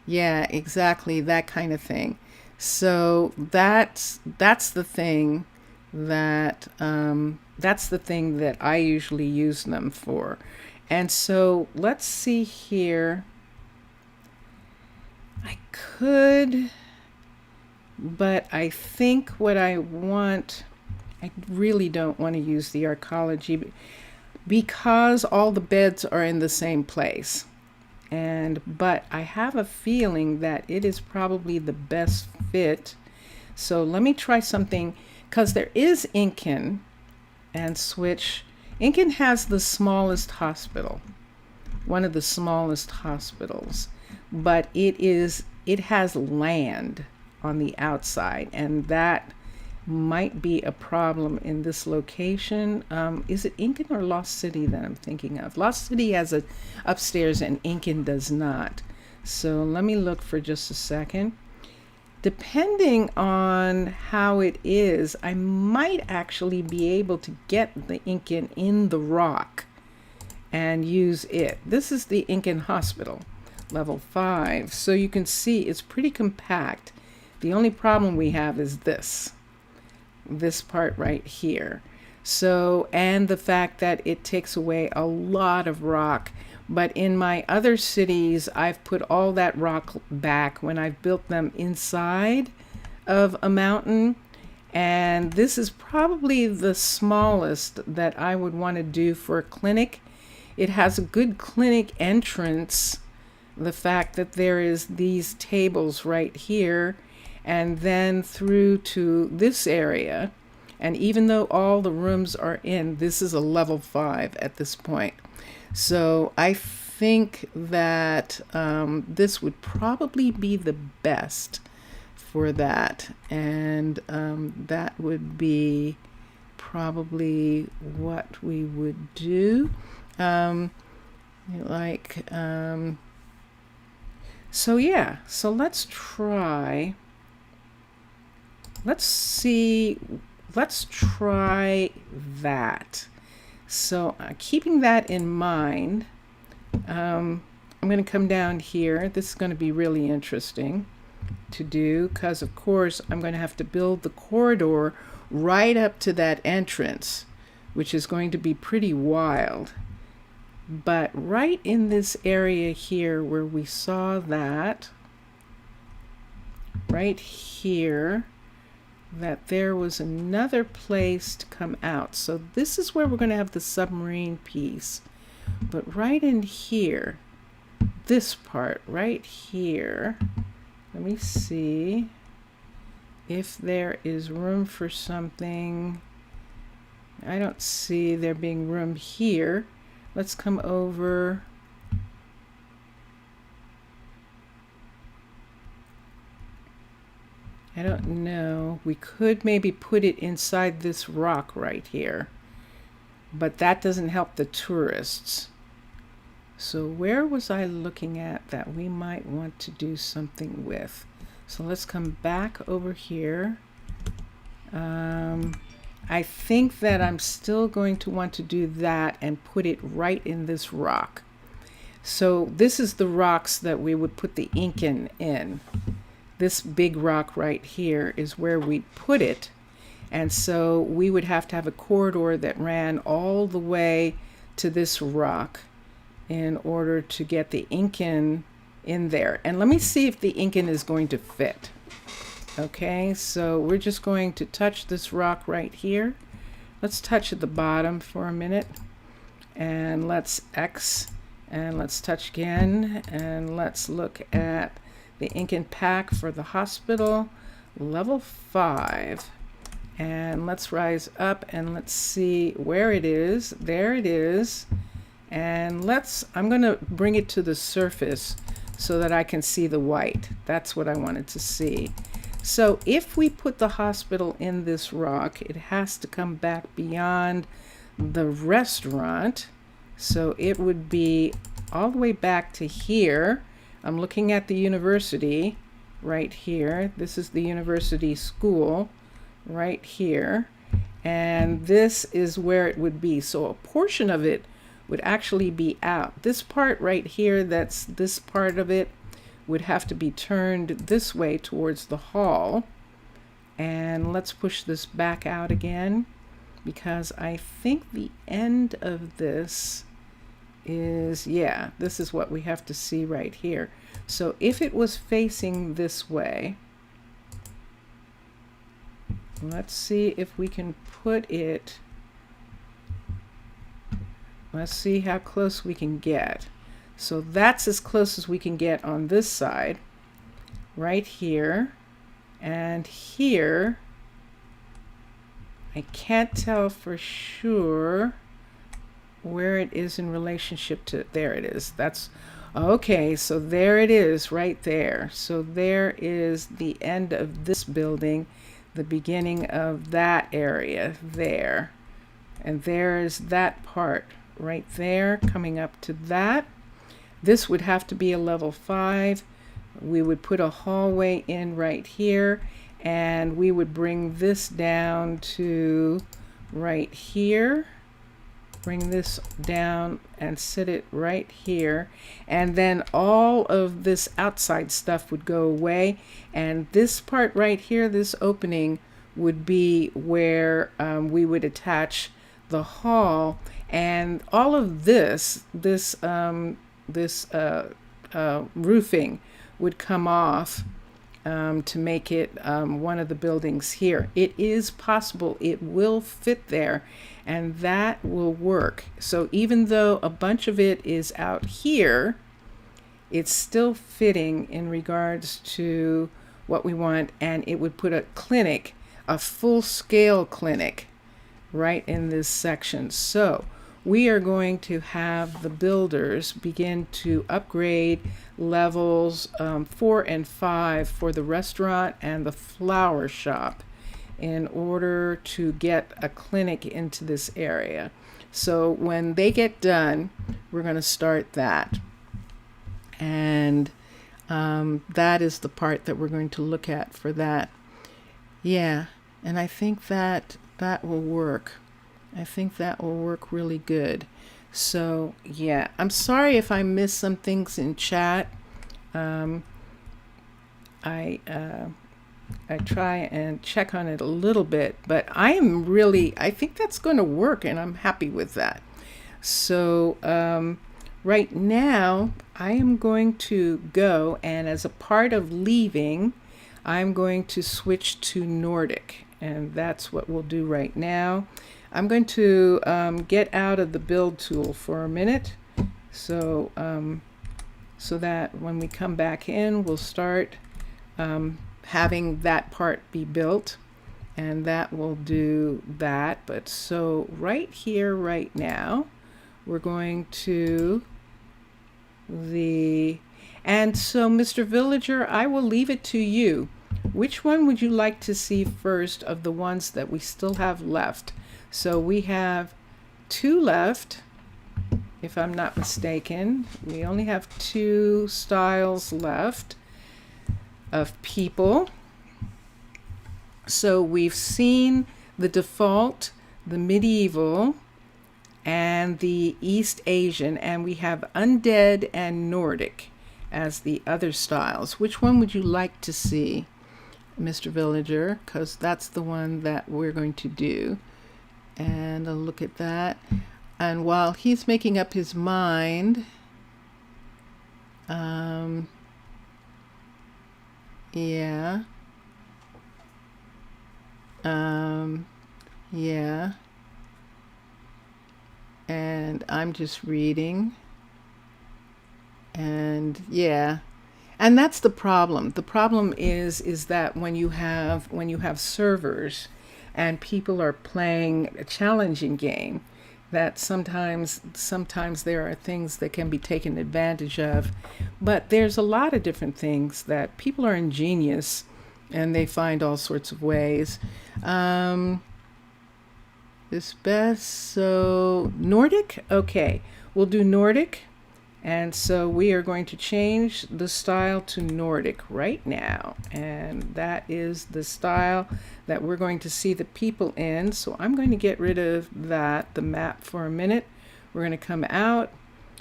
Yeah, exactly, that kind of thing. So that's the thing that I usually use them for. And so let's see here. I could, but I think what I want, I really don't want to use the arcology because all the beds are in the same place. But I have a feeling that it is probably the best fit. So let me try something, because there is Incan, and switch. Incan has the smallest hospital, one of the smallest hospitals, but it has land on the outside, and that might be a problem in this location. Is it Incan or Lost City that I'm thinking of? Lost City has a upstairs and Incan does not. So let me look for just a second. Depending on how it is, I might actually be able to get the Incan in the rock and use it. This is the Incan Hospital, level 5. So you can see it's pretty compact. The only problem we have is this part right here. So, and the fact that it takes away a lot of rock. But in my other cities, I've put all that rock back when I've built them inside of a mountain. And this is probably the smallest that I would want to do for a clinic. It has a good clinic entrance. The fact that there is these tables right here and then through to this area. And even though all the rooms are in, this is a level 5 at this point. So I think that this would probably be the best for that. And that would be probably what we would do. So yeah, so let's try. Let's try that. So keeping that in mind, I'm going to come down here. This is going to be really interesting to do because, of course, I'm going to have to build the corridor right up to that entrance, which is going to be pretty wild. But right in this area here where we saw that, right here, that there was another place to come out. So this is where we're going to have the submarine piece. But right in here, this part right here, let me see if there is room for something. I don't see there being room here. Let's come over. I don't know. We could maybe put it inside this rock right here, but that doesn't help the tourists. So where was I looking at that we might want to do something with? So let's come back over here. I think that I'm still going to want to do that and put it right in this rock. So this is the rocks that we would put the ink in. This big rock right here is where we'd put it. And so we would have to have a corridor that ran all the way to this rock in order to get the inkin in there. And let me see if the inkin is going to fit. Okay, so we're just going to touch this rock right here. Let's touch at the bottom for a minute. And let's X. And let's touch again. And let's look at the inkin pack for the hospital, level 5. And let's rise up and let's see where it is. There it is. And I'm going to bring it to the surface so that I can see the white. That's what I wanted to see. So if we put the hospital in this rock, it has to come back beyond the restaurant. So it would be all the way back to here. I'm looking at the university right here. This is the university school right here. And this is where it would be. So a portion of it would actually be out. This part right here, that's this part of it, would have to be turned this way towards the hall. And let's push this back out again, because I think the end of this is, yeah, this is what we have to see right here. So if it was facing this way, let's see if we can put it, let's see how close we can get. So that's as close as we can get on this side, right here. And here, I can't tell for sure where it is in relationship to, there it is. That's okay. So there it is right there. So there is the end of this building, the beginning of that area there. And there's that part right there coming up to that. This would have to be a level 5. We would put a hallway in right here, and we would bring this down to right here. Bring this down and sit it right here. And then all of this outside stuff would go away. And this part right here, this opening, would be where we would attach the hall. And all of this roofing would come off to make it one of the buildings here. It is possible it will fit there, and that will work. So even though a bunch of it is out here, it's still fitting in regards to what we want, and it would put a clinic, a full-scale clinic, right in this section. So we are going to have the builders begin to upgrade levels 4 and 5 for the restaurant and the flower shop in order to get a clinic into this area. So when they get done, we're going to start that. And that is the part that we're going to look at for that. Yeah, and I think that that will work. I think that will work really good. So yeah, I'm sorry if I missed some things in chat. Um, I try and check on it a little bit, but I think that's going to work, and I'm happy with that. So right now, I am going to go, and as a part of leaving, I'm going to switch to Nordic, and that's what we'll do right now. I'm going to get out of the build tool for a minute, so so that when we come back in, we'll start having that part be built, and that will do that. But so right here, right now, we're going to and so Mr. Villager, I will leave it to you. Which one would you like to see first of the ones that we still have left? So we have 2 left, if I'm not mistaken. We only have 2 styles left of people. So we've seen the default, the medieval, and the East Asian, and we have undead and Nordic as the other styles. Which one would you like to see, Mr. Villager? Because that's the one that we're going to do. And I'll look at that. And while he's making up his mind, yeah. Yeah. And I'm just reading. And yeah. And that's the problem. The problem is that when you have servers and people are playing a challenging game, that sometimes there are things that can be taken advantage of. But there's a lot of different things that people are ingenious, and they find all sorts of ways. This best, so Nordic? Okay, we'll do Nordic. And so we are going to change the style to Nordic right now. And that is the style that we're going to see the people in. So I'm going to get rid of the map for a minute. We're going to come out,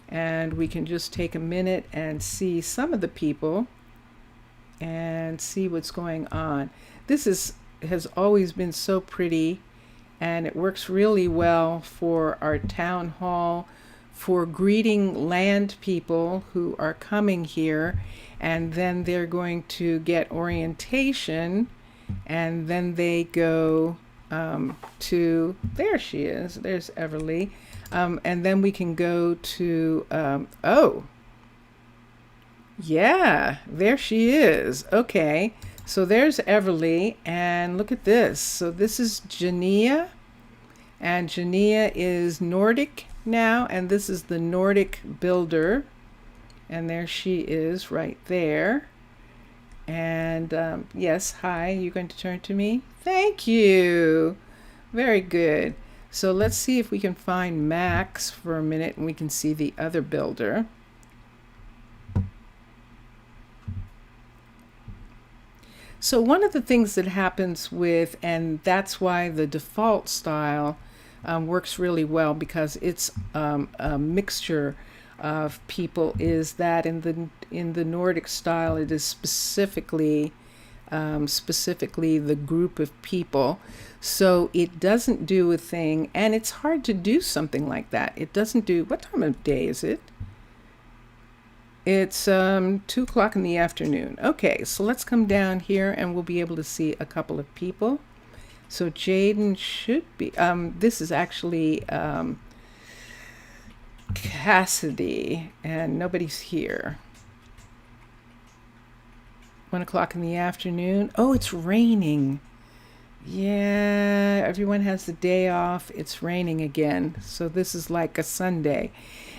and we can just take a minute and see some of the people and see what's going on. This has always been so pretty, and it works really well for our town hall, for greeting land people who are coming here, and then they're going to get orientation, and then they go to, there she is, there's Everly, and then we can go to, oh, yeah, there she is. Okay, so there's Everly, and look at this. So this is Jania, and Jania is Nordic now, and this is the Nordic builder, and there she is right there. And yes, hi, you're going to turn to me? Thank you. Very good. So let's see if we can find Max for a minute, and we can see the other builder. So one of the things that happens with, and that's why the default style works really well, because it's a mixture of people, is that in the Nordic style, it is specifically the group of people. So it doesn't do a thing, and it's hard to do something like that. It doesn't do, what time of day is it? It's 2 o'clock in the afternoon. Okay, so let's come down here, and we'll be able to see a couple of people. So Jaden should be, this is actually Cassidy, and nobody's here. 1 o'clock in the afternoon. Oh, it's raining. Yeah, everyone has the day off. It's raining again. So this is like a Sunday.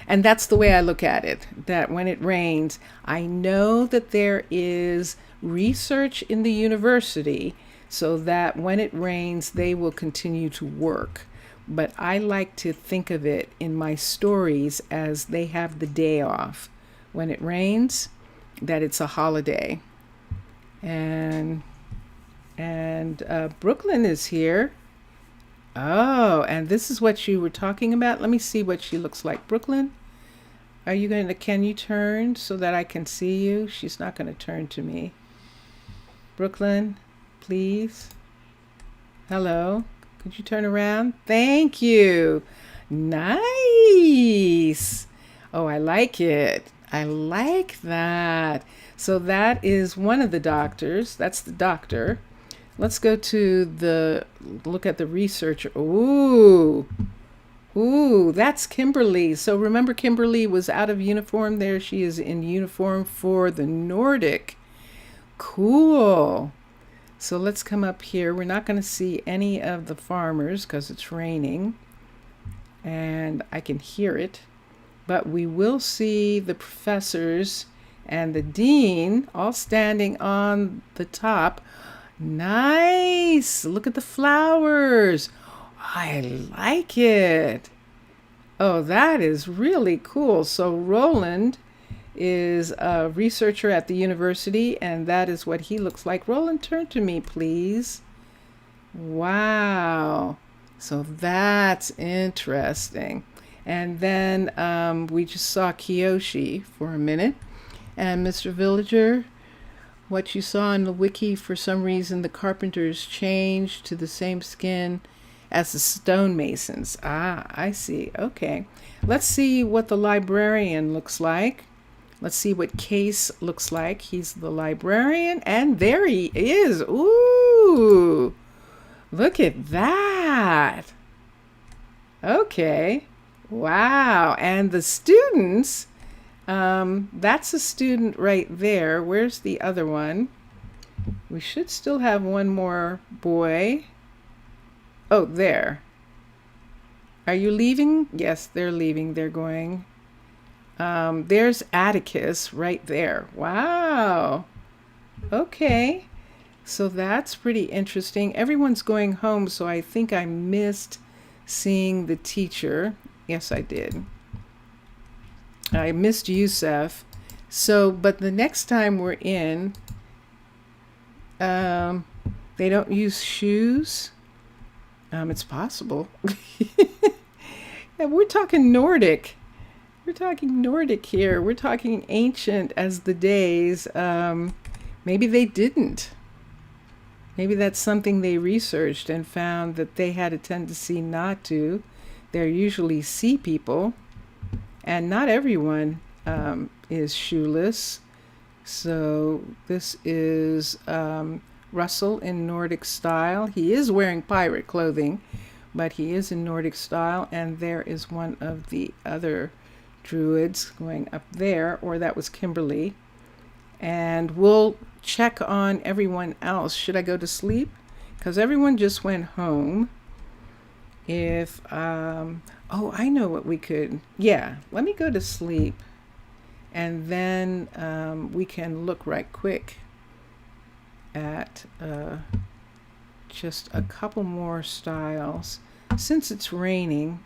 And that's the way I look at it, that when it rains, I know that there is research in the university so that when it rains, they will continue to work. But I like to think of it in my stories as they have the day off. When it rains, that it's a holiday. And Brooklyn is here. Oh, and this is what you were talking about. Let me see what she looks like. Brooklyn, can you turn so that I can see you? She's not going to turn to me. Brooklyn, please. Hello. Could you turn around? Thank you. Nice. Oh, I like it. I like that. So that is one of the doctors. That's the doctor. Let's go to look at the researcher. Ooh. Ooh, that's Kimberly. So remember, Kimberly was out of uniform. There she is in uniform for the Nordic. Cool. So let's come up here. We're not going to see any of the farmers because it's raining and I can hear it. But we will see the professors and the dean all standing on the top. Nice. Look at the flowers. I like it. Oh, that is really cool. So Roland is a researcher at the university, and that is what he looks like. Roland, turn to me, please. Wow. So that's interesting. And then we just saw Kiyoshi for a minute. And Mr. Villager, what you saw in the wiki, for some reason, the carpenters changed to the same skin as the stonemasons. Ah, I see. Okay. Let's see what the librarian looks like. Let's see what Kase looks like. He's the librarian, and there he is. Ooh, look at that. Okay. Wow. And the students, that's a student right there. Where's the other one? We should still have one more boy. Oh, there. Are you leaving? Yes, they're leaving. They're going. There's Atticus right there. Wow. Okay. So that's pretty interesting. Everyone's going home, so I think I missed seeing the teacher. Yes, I did. I missed Yousef. So, but the next time we're in, they don't use shoes. It's possible. Yeah, we're talking Nordic. We're talking Nordic here. We're talking ancient as the days. Maybe they didn't. Maybe that's something they researched and found that they had a tendency not to. They're usually sea people, and not everyone is shoeless. So this is Russell in Nordic style. He is wearing pirate clothing, but he is in Nordic style. And there is one of the other druids going up there, or that was Kimberly. And we'll check on everyone else. Should I go to sleep? Because everyone just went home. If, oh, I know what we could, yeah, let me go to sleep. And then we can look right quick at just a couple more styles since it's raining.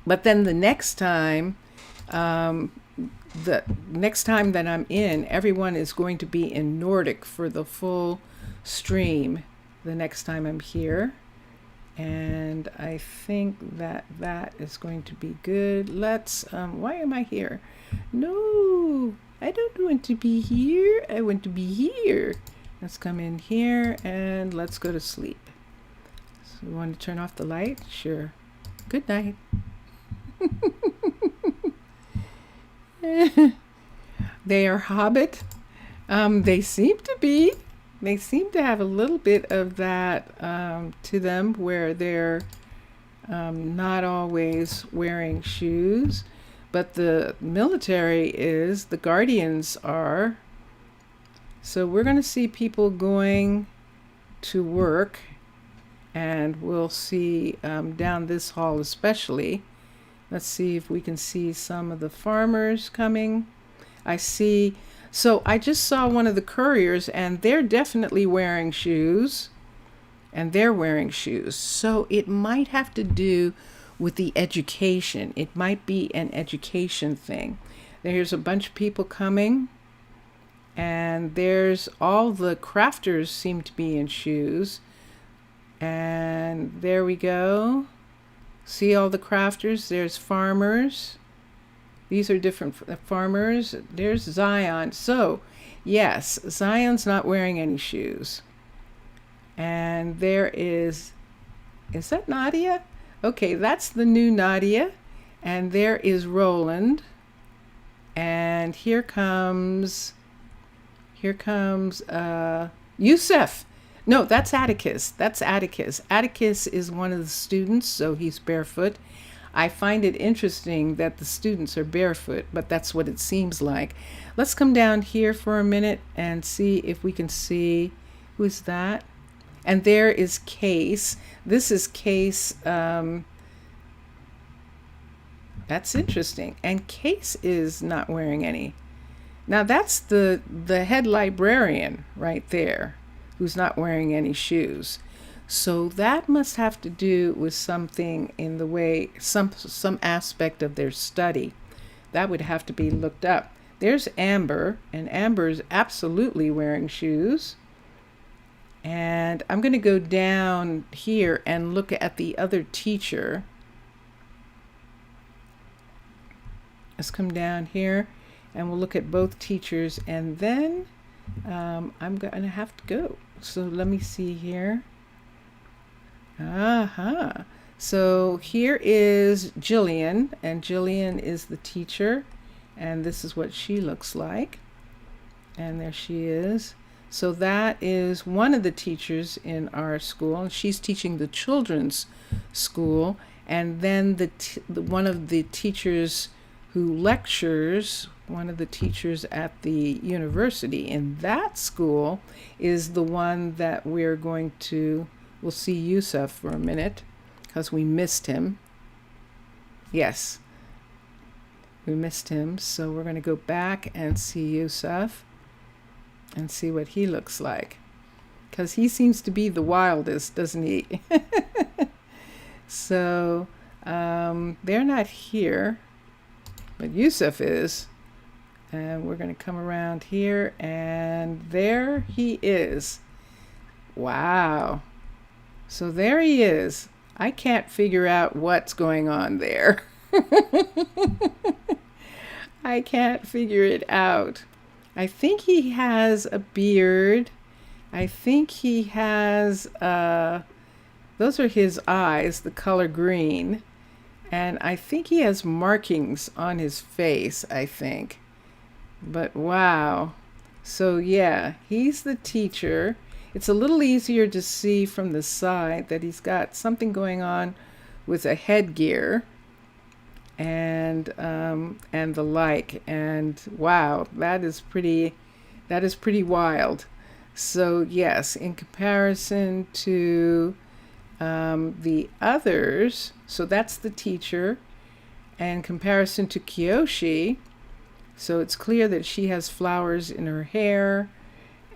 But then the next time that I'm in, everyone is going to be in Nordic for the full stream the next time I'm here. And I think that is going to be good. Let's, why am I here? No, I don't want to be here. I want to be here. Let's come in here and let's go to sleep. So you want to turn off the light? Sure. Good night. They are Hobbit. They seem to be. They seem to have a little bit of that to them, where they're not always wearing shoes. But the military is, the Guardians are. So we're going to see people going to work, and we'll see down this hall especially. Let's see if we can see some of the farmers coming. I see. So I just saw one of the couriers, and they're definitely wearing shoes. And they're wearing shoes. So it might have to do with the education. It might be an education thing. There's a bunch of people coming. And there's all the crafters seem to be in shoes. And there we go. See all the crafters? There's farmers. These are different farmers. There's Zion. So, yes, Zion's not wearing any shoes. And there is that Nadia? Okay, that's the new Nadia. And there is Roland. And here comes Yousef. No, that's Atticus. That's Atticus. Atticus is one of the students, so he's barefoot. I find it interesting that the students are barefoot, but that's what it seems like. Let's come down here for a minute and see if we can see who is that. And there is Kase. This is Kase. That's interesting. And Kase is not wearing any. Now that's the head librarian right there, who's not wearing any shoes. So that must have to do with something in the way, some aspect of their study. That would have to be looked up. There's Amber, and Amber's absolutely wearing shoes. And I'm going to go down here and look at the other teacher. Let's come down here and we'll look at both teachers, and then I'm going to have to go. So let me see here. So here is Jillian, and Jillian is the teacher, and this is what she looks like. And there she is. So that is one of the teachers in our school. She's teaching the children's school, and then one of the teachers who lectures, one of the teachers at the university in that school is the one that we'll see Yousef for a minute because we missed him. Yes, we missed him. So we're going to go back and see Yousef and see what he looks like, because he seems to be the wildest, doesn't he? So they're not here, but Yousef is. And we're going to come around here, and there he is. Wow. So there he is. I can't figure out what's going on there. I can't figure it out. I think he has a beard. I think he has, those are his eyes, the color green. And I think he has markings on his face, I think. But wow. So yeah, he's the teacher. It's a little easier to see from the side that he's got something going on with a headgear and the like. And wow, that is pretty wild. So yes, in comparison to the others, so that's the teacher. And in comparison to Kiyoshi, so it's clear that she has flowers in her hair,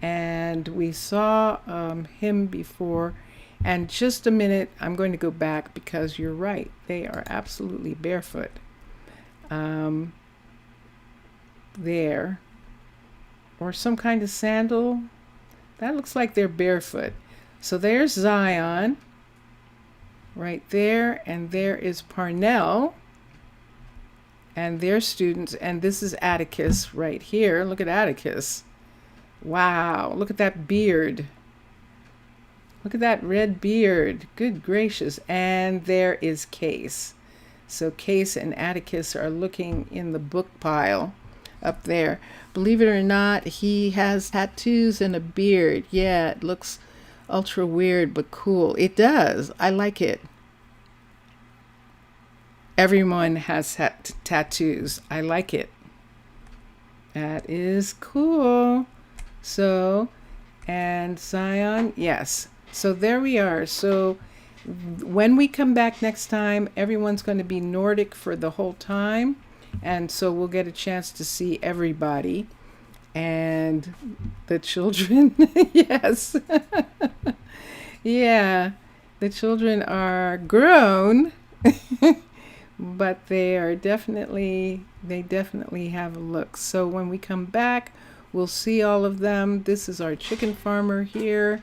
and we saw him before. And just a minute, I'm going to go back because you're right. They are absolutely barefoot. There. Or some kind of sandal. That looks like they're barefoot. So there's Zion right there, and there is Parnell. And their students, and this is Atticus right here. Look at Atticus. Wow, look at that beard. Look at that red beard. Good gracious. And there is Kase. So Kase and Atticus are looking in the book pile up there. Believe it or not, he has tattoos and a beard. Yeah, it looks ultra weird, but cool. It does. I like it. Everyone has tattoos. I like it. That is cool. So, and Zion, yes. So there we are. So when we come back next time, everyone's going to be Nordic for the whole time. And so we'll get a chance to see everybody. And the children, yes. Yeah, the children are grown. But they definitely have a look. So when we come back, we'll see all of them. This is our chicken farmer here.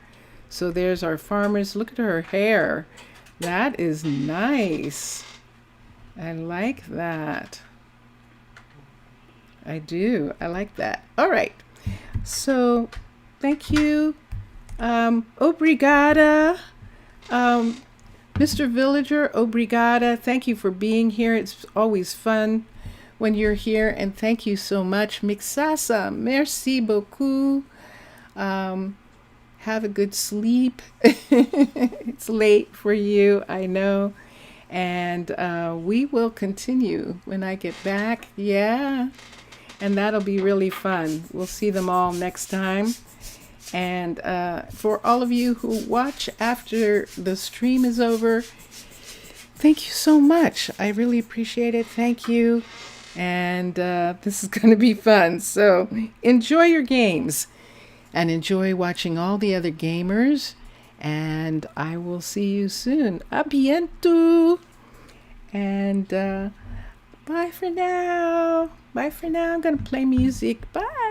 So there's our farmers. Look at her hair. That is nice. I like that. I do. I like that. All right. So thank you. Obrigada. Mr. Villager, obrigada. Thank you for being here. It's always fun when you're here. And thank you so much. Mixasa, merci beaucoup. Have a good sleep. It's late for you, I know. And we will continue when I get back. Yeah. And that'll be really fun. We'll see them all next time. And for all of you who watch after the stream is over, thank you so much. I really appreciate it. Thank you. And this is going to be fun. So enjoy your games and enjoy watching all the other gamers. And I will see you soon. A bientôt. And bye for now. Bye for now. I'm going to play music. Bye.